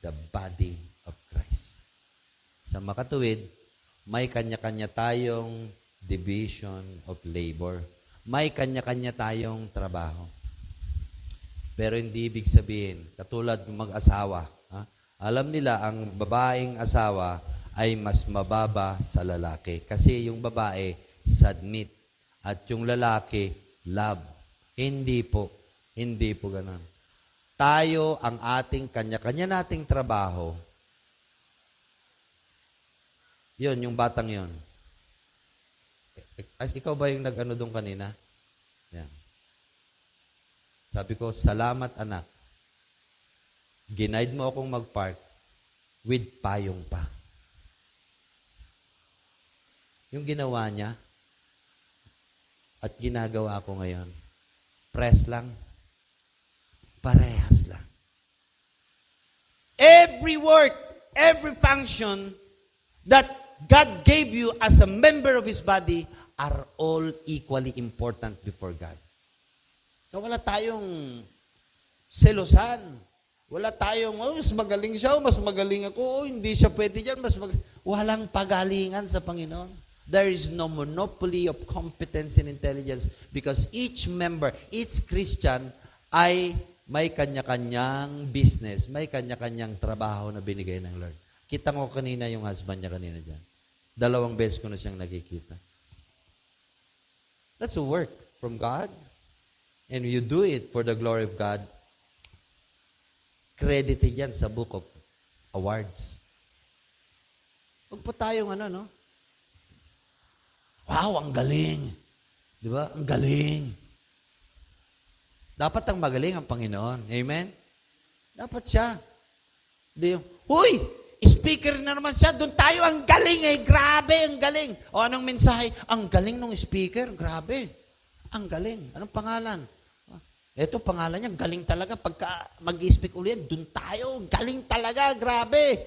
the body of Christ. Sa makatuwid, may kanya-kanya tayong division of labor. May kanya-kanya tayong trabaho. Pero hindi ibig sabihin, katulad ng mag-asawa, alam nila ang babaeng asawa ay mas mababa sa lalaki. Kasi yung babae, submit. At yung lalaki, love. Hindi po ganun. Tayo, ang ating kanya-kanya nating trabaho, yun, yung batang yun. Ikaw ba yung nag-ano doon kanina? Yan. Sabi ko, salamat anak. Ginaid mo akong mag-park with payong pa. Yung ginawa niya, at ginagawa ko ngayon, press lang, parehas lang. Every work, every function that God gave you as a member of His body are all equally important before God. Kaya wala tayong selosan. Wala tayong, mas magaling siya, mas magaling ako, hindi siya pwede dyan, walang pagalingan sa Panginoon. There is no monopoly of competence and intelligence because each member, each Christian ay may kanya-kanyang business, may kanya-kanyang trabaho na binigay ng Lord. Kita mo kanina yung husband niya kanina dyan. 2 beses ko na siyang nakikita. That's a work from God. And you do it for the glory of God. Credited yan sa Book of Awards. Huwag po tayong no? Wow, ang galing. Di ba? Ang galing. Dapat ang magaling ang Panginoon. Amen? Dapat siya. Di yung, huy! Speaker na naman siya. Doon tayo, ang galing Grabe, ang galing. O anong mensahe? Ang galing ng speaker. Grabe. Ang galing. Anong pangalan? Ito, pangalan niya. Galing talaga. Pagka mag-speak ulit, doon tayo. Galing talaga. Grabe.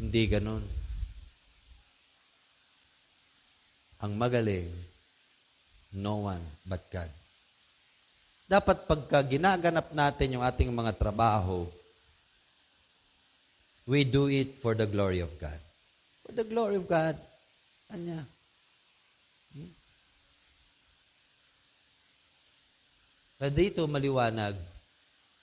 Hindi ganun. Ang magaling, no one but God. Dapat pagka ginaganap natin yung ating mga trabaho, we do it for the glory of God. For the glory of God. Kanya. Kaya dito maliwanag,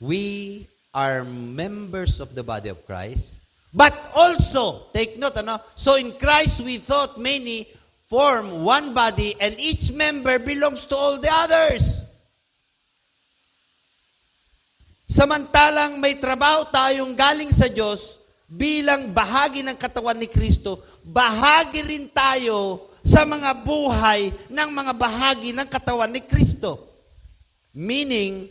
we are members of the body of Christ, but also, take note, so in Christ we thought many form one body and each member belongs to all the others. Samantalang may trabaho tayong galing sa Diyos bilang bahagi ng katawan ni Kristo, bahagi rin tayo sa mga buhay ng mga bahagi ng katawan ni Kristo. Meaning,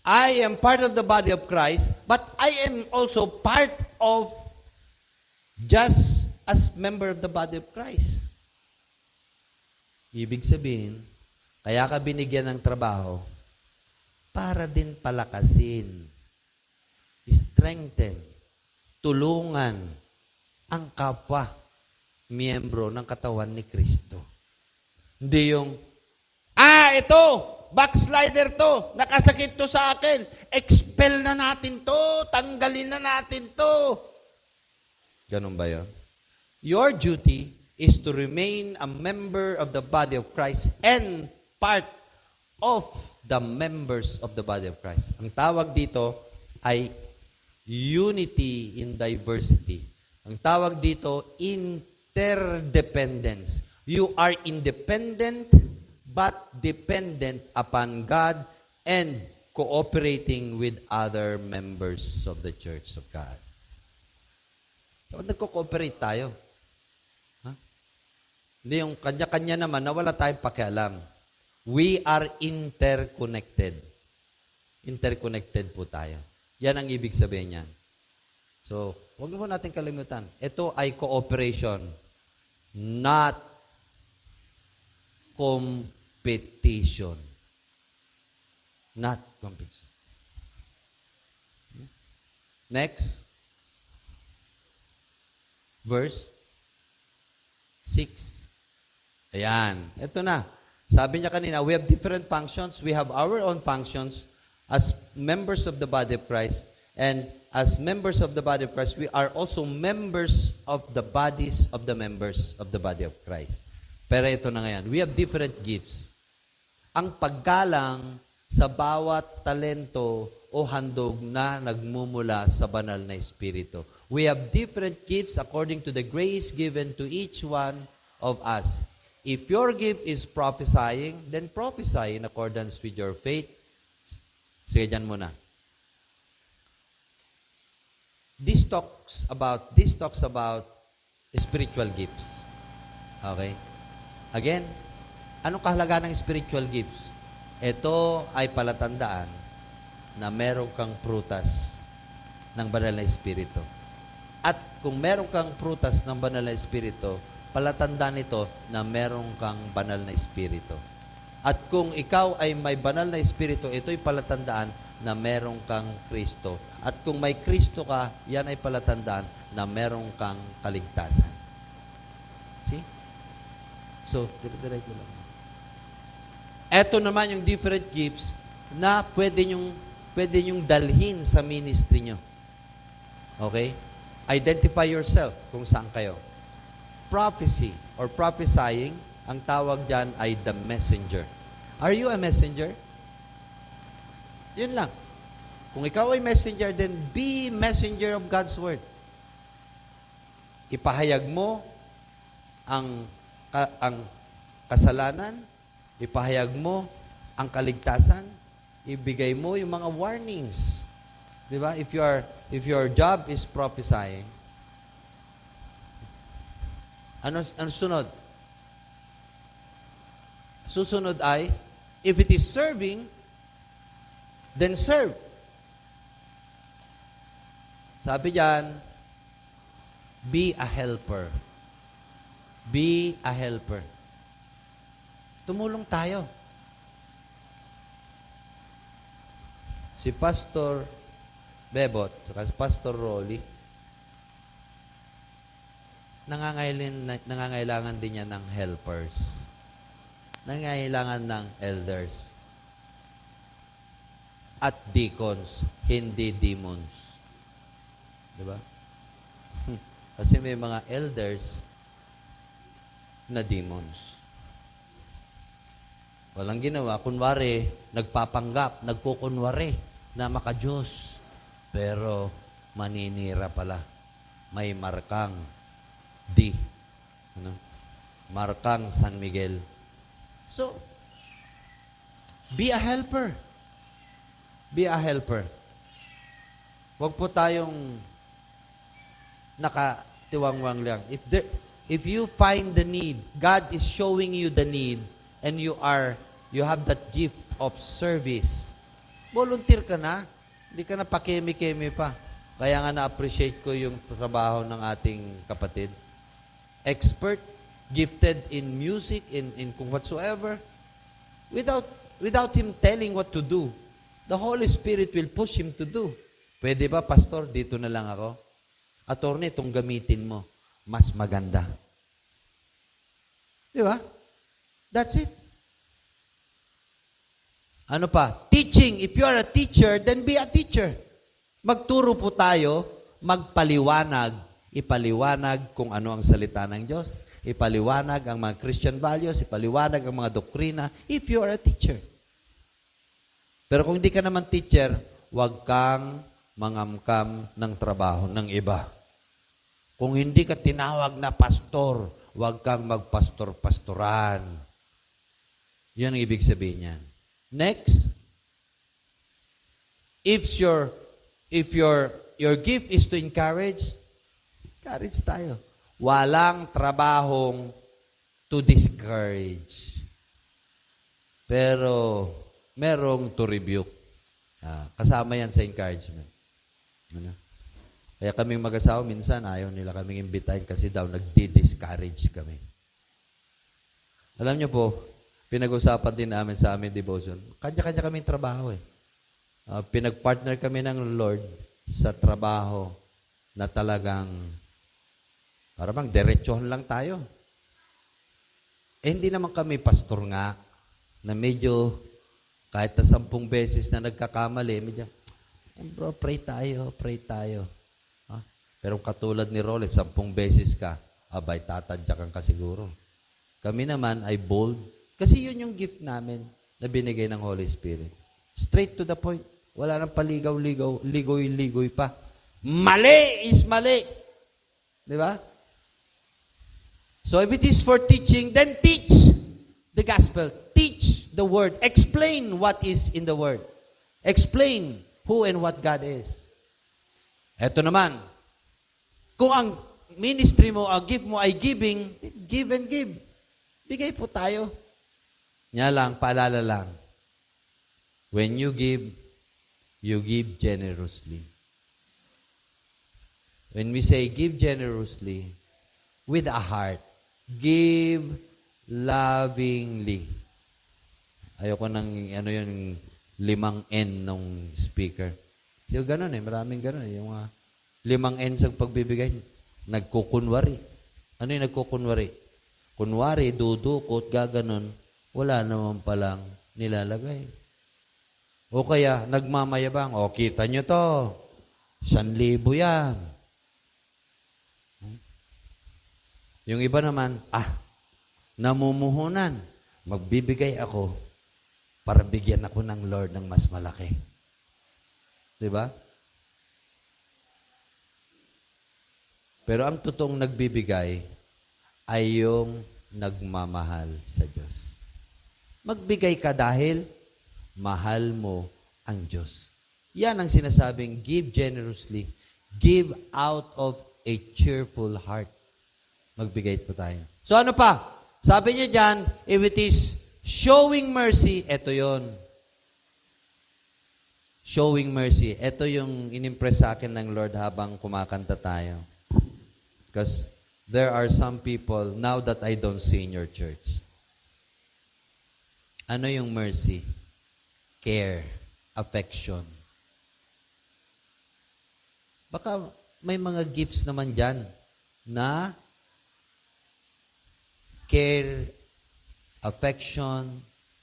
I am part of the body of Christ, but I am also part of just as member of the body of Christ. Ibig sabihin, kaya ka binigyan ng trabaho para din palakasin, strengthen, tulungan ang kapwa miyembro ng katawan ni Kristo. Hindi yung, ito, backslider to, nakasakit to sa akin, expel na natin to, tanggalin na natin to. Ganun ba yun? Your duty is to remain a member of the body of Christ and part of the members of the body of Christ. Ang tawag dito ay unity in diversity. Ang tawag dito, interdependence. You are independent but dependent upon God and cooperating with other members of the Church of God. Dapat nagko-cooperate tayo. Hindi yung kanya-kanya naman na wala tayong pakialam. We are interconnected. Interconnected po tayo. Yan ang ibig sabihin niyan. So, huwag na po natin kalimutan. Ito ay cooperation, not competition. Not competition. Next. Verse 6. Ayan. Ito na. Sabi niya kanina, we have different functions. We have our own functions as members of the body of Christ. And as members of the body of Christ, we are also members of the bodies of the members of the body of Christ. Pero ito na ngayon. We have different gifts. Ang paggalang sa bawat talento o handog na nagmumula sa banal na Espiritu. We have different gifts according to the grace given to each one of us. If your gift is prophesying, then prophesy in accordance with your faith. Sige, dyan muna. This talks about spiritual gifts. Okay? Again, anong kahalagaan ng spiritual gifts? Ito ay palatandaan na meron kang prutas ng banal na Espiritu. At kung meron kang prutas ng banal na Espiritu, palatandaan ito na meron kang banal na Espiritu. At kung ikaw ay may banal na Espiritu, ito'y palatandaan na meron kang Kristo. At kung may Kristo ka, yan ay palatandaan na meron kang kaligtasan. See? So, dire-diretso lang. Ito naman yung different gifts na pwede nyong dalhin sa ministry nyo. Okay? Identify yourself kung saan kayo. Prophecy or prophesying, ang tawag dyan ay the messenger. Are you a messenger? Yun lang. Kung ikaw ay messenger, then be messenger of God's word. Ipahayag mo ang kasalanan, ipahayag mo ang kaligtasan, ibigay mo yung mga warnings. Di ba? If your job is prophesying, ano sunod? Susunod ay, if it is serving, then serve. Sabi diyan, be a helper. Be a helper. Tumulong tayo. Si Pastor Bebot, saka si Pastor Rolly, nangangailangan din niya ng helpers. Nangangailangan ng elders. At deacons, hindi demons. Diba? Kasi may mga elders na demons. Walang ginawa. Kunwari, nagpapanggap, nagkukunwari na maka-Diyos. Pero maninira pala. May markang D. Markang San Miguel. So, be a helper. Be a helper. Huwag po tayong nakatiwangwang lang. If you find the need, God is showing you the need, and you have that gift of service, volunteer ka na. Hindi ka na pakemi-kemi pa. Kaya nga na-appreciate ko yung trabaho ng ating kapatid. Expert, gifted in music, in kung whatsoever. Without him telling what to do, the Holy Spirit will push him to do. Pwede ba, Pastor, dito na lang ako? Attorney, itong gamitin mo. Mas maganda. Di ba? That's it. Ano pa? Teaching. If you are a teacher, then be a teacher. Magturo po tayo, magpaliwanag. Ipaliwanag kung ano ang salita ng Diyos. Ipaliwanag ang mga Christian values. Ipaliwanag ang mga doktrina. If you are a teacher. Pero kung hindi ka naman teacher, huwag kang mangamkam ng trabaho ng iba. Kung hindi ka tinawag na pastor, huwag kang magpastor-pastoran. Yan ang ibig sabihin niyan. Next, if your gift is to encourage tayo. Walang trabahong to discourage. Pero merong to rebuke. Kasama yan sa encouragement. Ano? Kaya kaming mag-asawa, minsan ayaw nila kaming imbitahin kasi daw nagdi-discourage kami. Alam niyo po, pinag-usapan din namin sa amin devotion. Kanya-kanya kaming trabaho eh. Pinag-partner kami ng Lord sa trabaho na talagang para bang diretsohan lang tayo. Hindi naman kami pastor nga na medyo kahit na 10 beses na nagkakamali, medyo, bro, pray tayo, pray tayo. Pero katulad ni Rolex, 10 beses ka, abay, tatadyakan ka siguro. Kami naman ay bold. Kasi yun yung gift namin na binigay ng Holy Spirit. Straight to the point. Wala nang paligaw-ligaw, ligoy-ligoy pa. Mali is mali. Di ba? So if it is for teaching, then teach the gospel. Teach the word. Explain what is in the word. Explain who and what God is. Eto naman, kung ang ministry mo, ang gift mo ay giving, give and give. Bigay po tayo. Nya lang, paalala lang. When you give generously. When we say give generously, with a heart, give lovingly. Ayoko nang, ano yun, 5 N nung speaker. So, ganun maraming ganun. Yung 5 N sa pagbibigay, nagkukunwari. Ano yung nagkukunwari? Kunwari, dudukot, gaganon, wala naman palang nilalagay. O kaya, nagmamayabang, kita nyo to, 1,000 yan. Yung iba naman, namumuhunan, magbibigay ako para bigyan ako ng Lord ng mas malaki. Diba? Pero ang totoong nagbibigay ay yung nagmamahal sa Diyos. Magbigay ka dahil mahal mo ang Diyos. Yan ang sinasabing give generously. Give out of a cheerful heart. Magbigay po tayo. So ano pa? Sabi niya dyan, if it is showing mercy, eto yon. Showing mercy. Ito yung inimpress sa akin ng Lord habang kumakanta tayo. Because there are some people now that I don't see in your church. Ano yung mercy? Care, affection. Baka may mga gifts naman dyan na care, affection,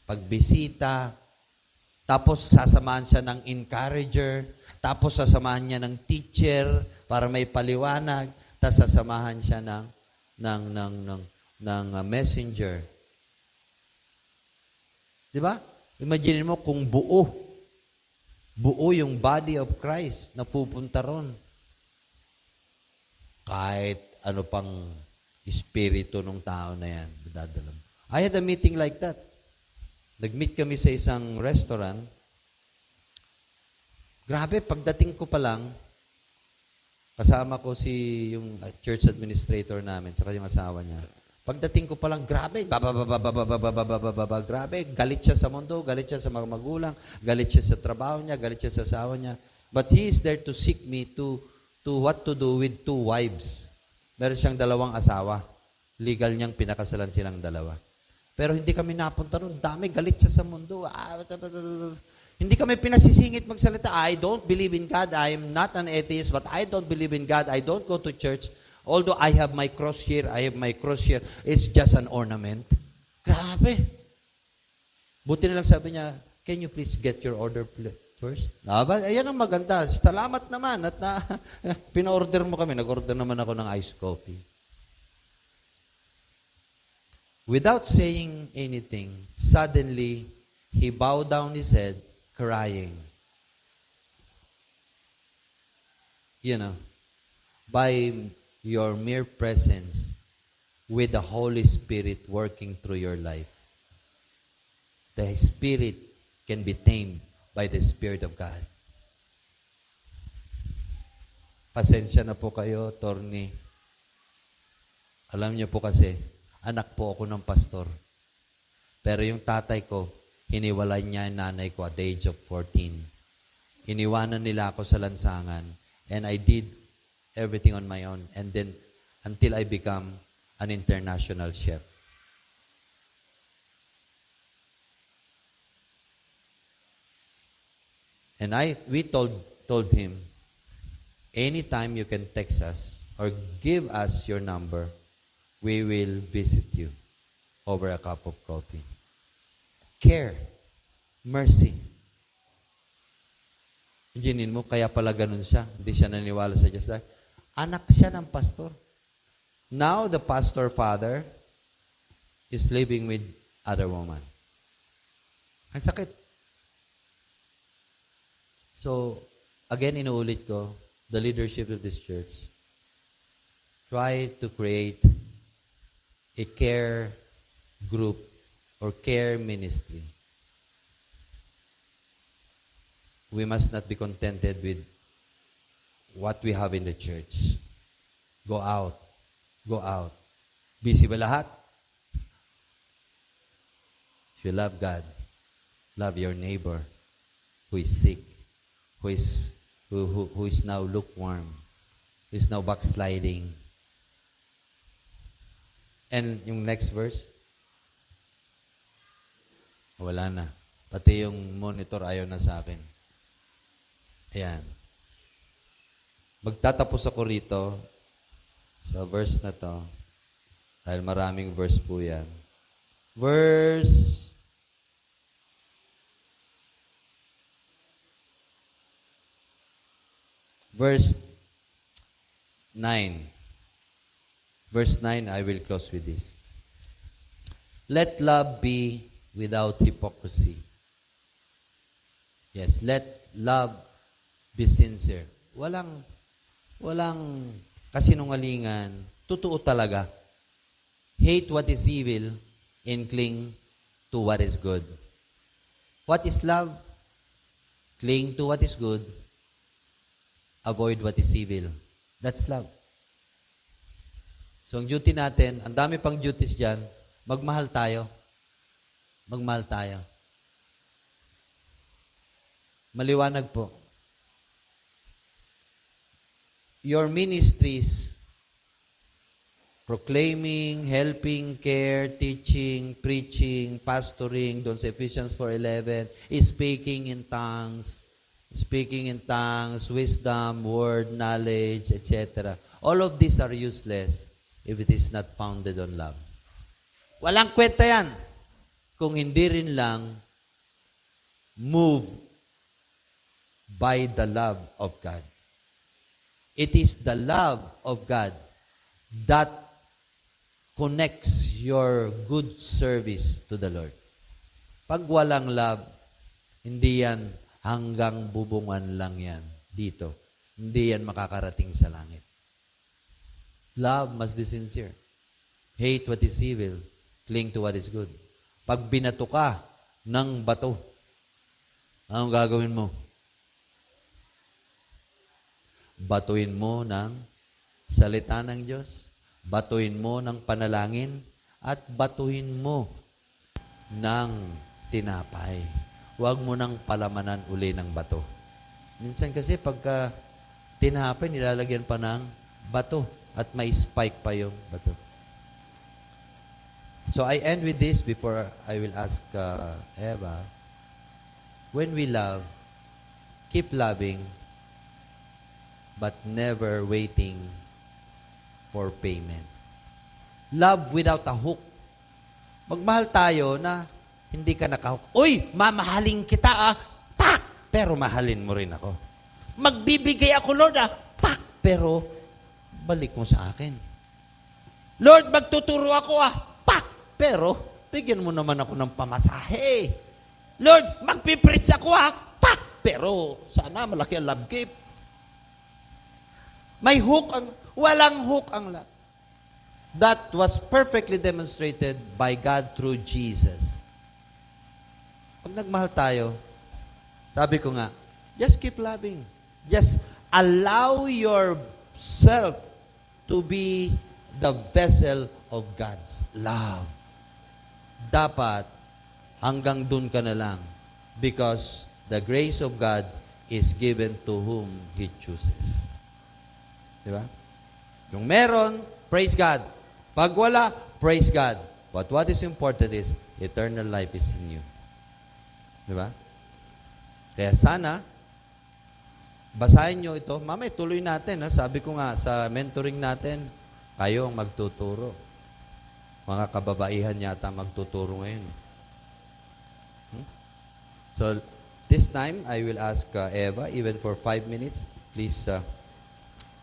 pagbisita, tapos sasamahan siya ng encourager, tapos sasamahan niya ng teacher para may paliwanag, tapos sasamahan siya ng messenger. Di ba? Imagine mo kung buo yung body of Christ na pupunta ron. Kahit ano pang espiritu ng tao na yan, dadala mo. I had a meeting like that. Nag-meet kami sa isang restaurant. Grabe, pagdating ko pa lang, kasama ko yung church administrator namin, saka yung asawa niya. Pagdating ko pa lang, grabe, grabe, galit siya sa mundo, galit siya sa mga magulang, galit siya sa trabaho niya, galit siya sa asawa niya. But he is there to seek me to what to do with 2 wives. Meron siyang 2 asawa. Legal niyang pinakasalan silang 2. Pero hindi kami napunta ron. Dami, galit siya sa mundo. Hindi kami pinasisingit magsalita. I don't believe in God. I am not an atheist, but I don't believe in God. I don't go to church. Although I have my cross here, it's just an ornament. Grabe. Buti na lang sabi niya, can you please get your order first? Ayan ang maganda. Salamat naman at pina-order mo kami. Nag-order naman ako ng iced coffee. Without saying anything, suddenly, he bowed down his head, crying. You know, by your mere presence with the Holy Spirit working through your life, the Spirit can be tamed by the Spirit of God. Pasensya na po kayo, Torny. Alam niyo po kasi, anak po ako ng pastor. Pero yung tatay ko, hiniwalay niya yung nanay ko at the age of 14. Iniwanan nila ako sa lansangan. And I did everything on my own. And then, until I become an international chef. And we told him, anytime you can text us or give us your number, we will visit you over a cup of coffee. Care. Mercy. Imaginin mo, kaya pala ganun siya. Hindi siya naniwala sa Diyos. Dahil anak siya ng pastor. Now, the pastor father is living with other woman. Ang sakit. So, again, inuulit ko, the leadership of this church, try to create a care group or care ministry. We must not be contented with what we have in the church. Go out. Go out. Busy ba lahat? If you love God, love your neighbor who is sick, who is now lukewarm, who is now backsliding. And yung next verse, wala na. Pati yung monitor ayaw na sa akin. Ayan. Magtatapos ako rito sa verse na to dahil maraming verse po yan. Verse 9. Verse 9, I will close with this. Let love be without hypocrisy. Yes, let love be sincere. Walang kasinungalingan. Totoo talaga. Hate what is evil and cling to what is good. What is love? Cling to what is good. Avoid what is evil. That's love. So, ang duty natin, ang dami pang duties dyan, magmahal tayo. Magmahal tayo. Maliwanag po. Your ministries, proclaiming, helping, care, teaching, preaching, pastoring, doon sa Ephesians 4:11, speaking in tongues, wisdom, word, knowledge, etc. All of these are useless if it is not founded on love. Walang kwenta yan kung hindi rin lang move by the love of God. It is the love of God that connects your good service to the Lord. Pag walang love, hindi yan hanggang bubungan lang yan dito. Hindi yan makakarating sa langit. Love must be sincere. Hate what is evil. Cling to what is good. Pag binato ka ng bato, anong gagawin mo? Batuin mo ng salita ng Diyos, batuin mo ng panalangin, at batuin mo ng tinapay. Huwag mo nang palamanan uli ng bato. Minsan kasi pagka tinapay, nilalagyan pa ng bato at may spike pa yung bato. So I end with this before I will ask Eva. When we love, keep loving, but never waiting for payment. Love without a hook. Magmahal tayo na hindi ka nakahook. Uy, mamahalin kita Pak! Pero mahalin mo rin ako. Magbibigay ako, Lord Pak! Pero balik mo sa akin. Lord, magtuturo ako Pak! Pero bigyan mo naman ako ng pamasahe. Lord, magpipreach ako Pak! Pero sana malaki ang love gift. May hook walang hook ang love. That was perfectly demonstrated by God through Jesus. Pag nagmahal tayo, sabi ko nga, just keep loving. Just allow yourself to be the vessel of God's love. Dapat hanggang dun ka na lang because the grace of God is given to whom He chooses. Di ba? Kung meron, praise God. Pag wala, praise God. But what is important is, eternal life is in you. Di ba? Kaya sana, basahin nyo ito. Mamaya, tuloy natin. Ha? Sabi ko nga, sa mentoring natin, kayo ang magtuturo. Mga kababaihan yata magtuturo ngayon. So, this time, I will ask Eva, even for 5 minutes, please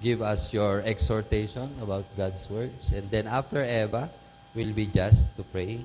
give us your exhortation about God's words. And then after Eva, we'll be just to pray.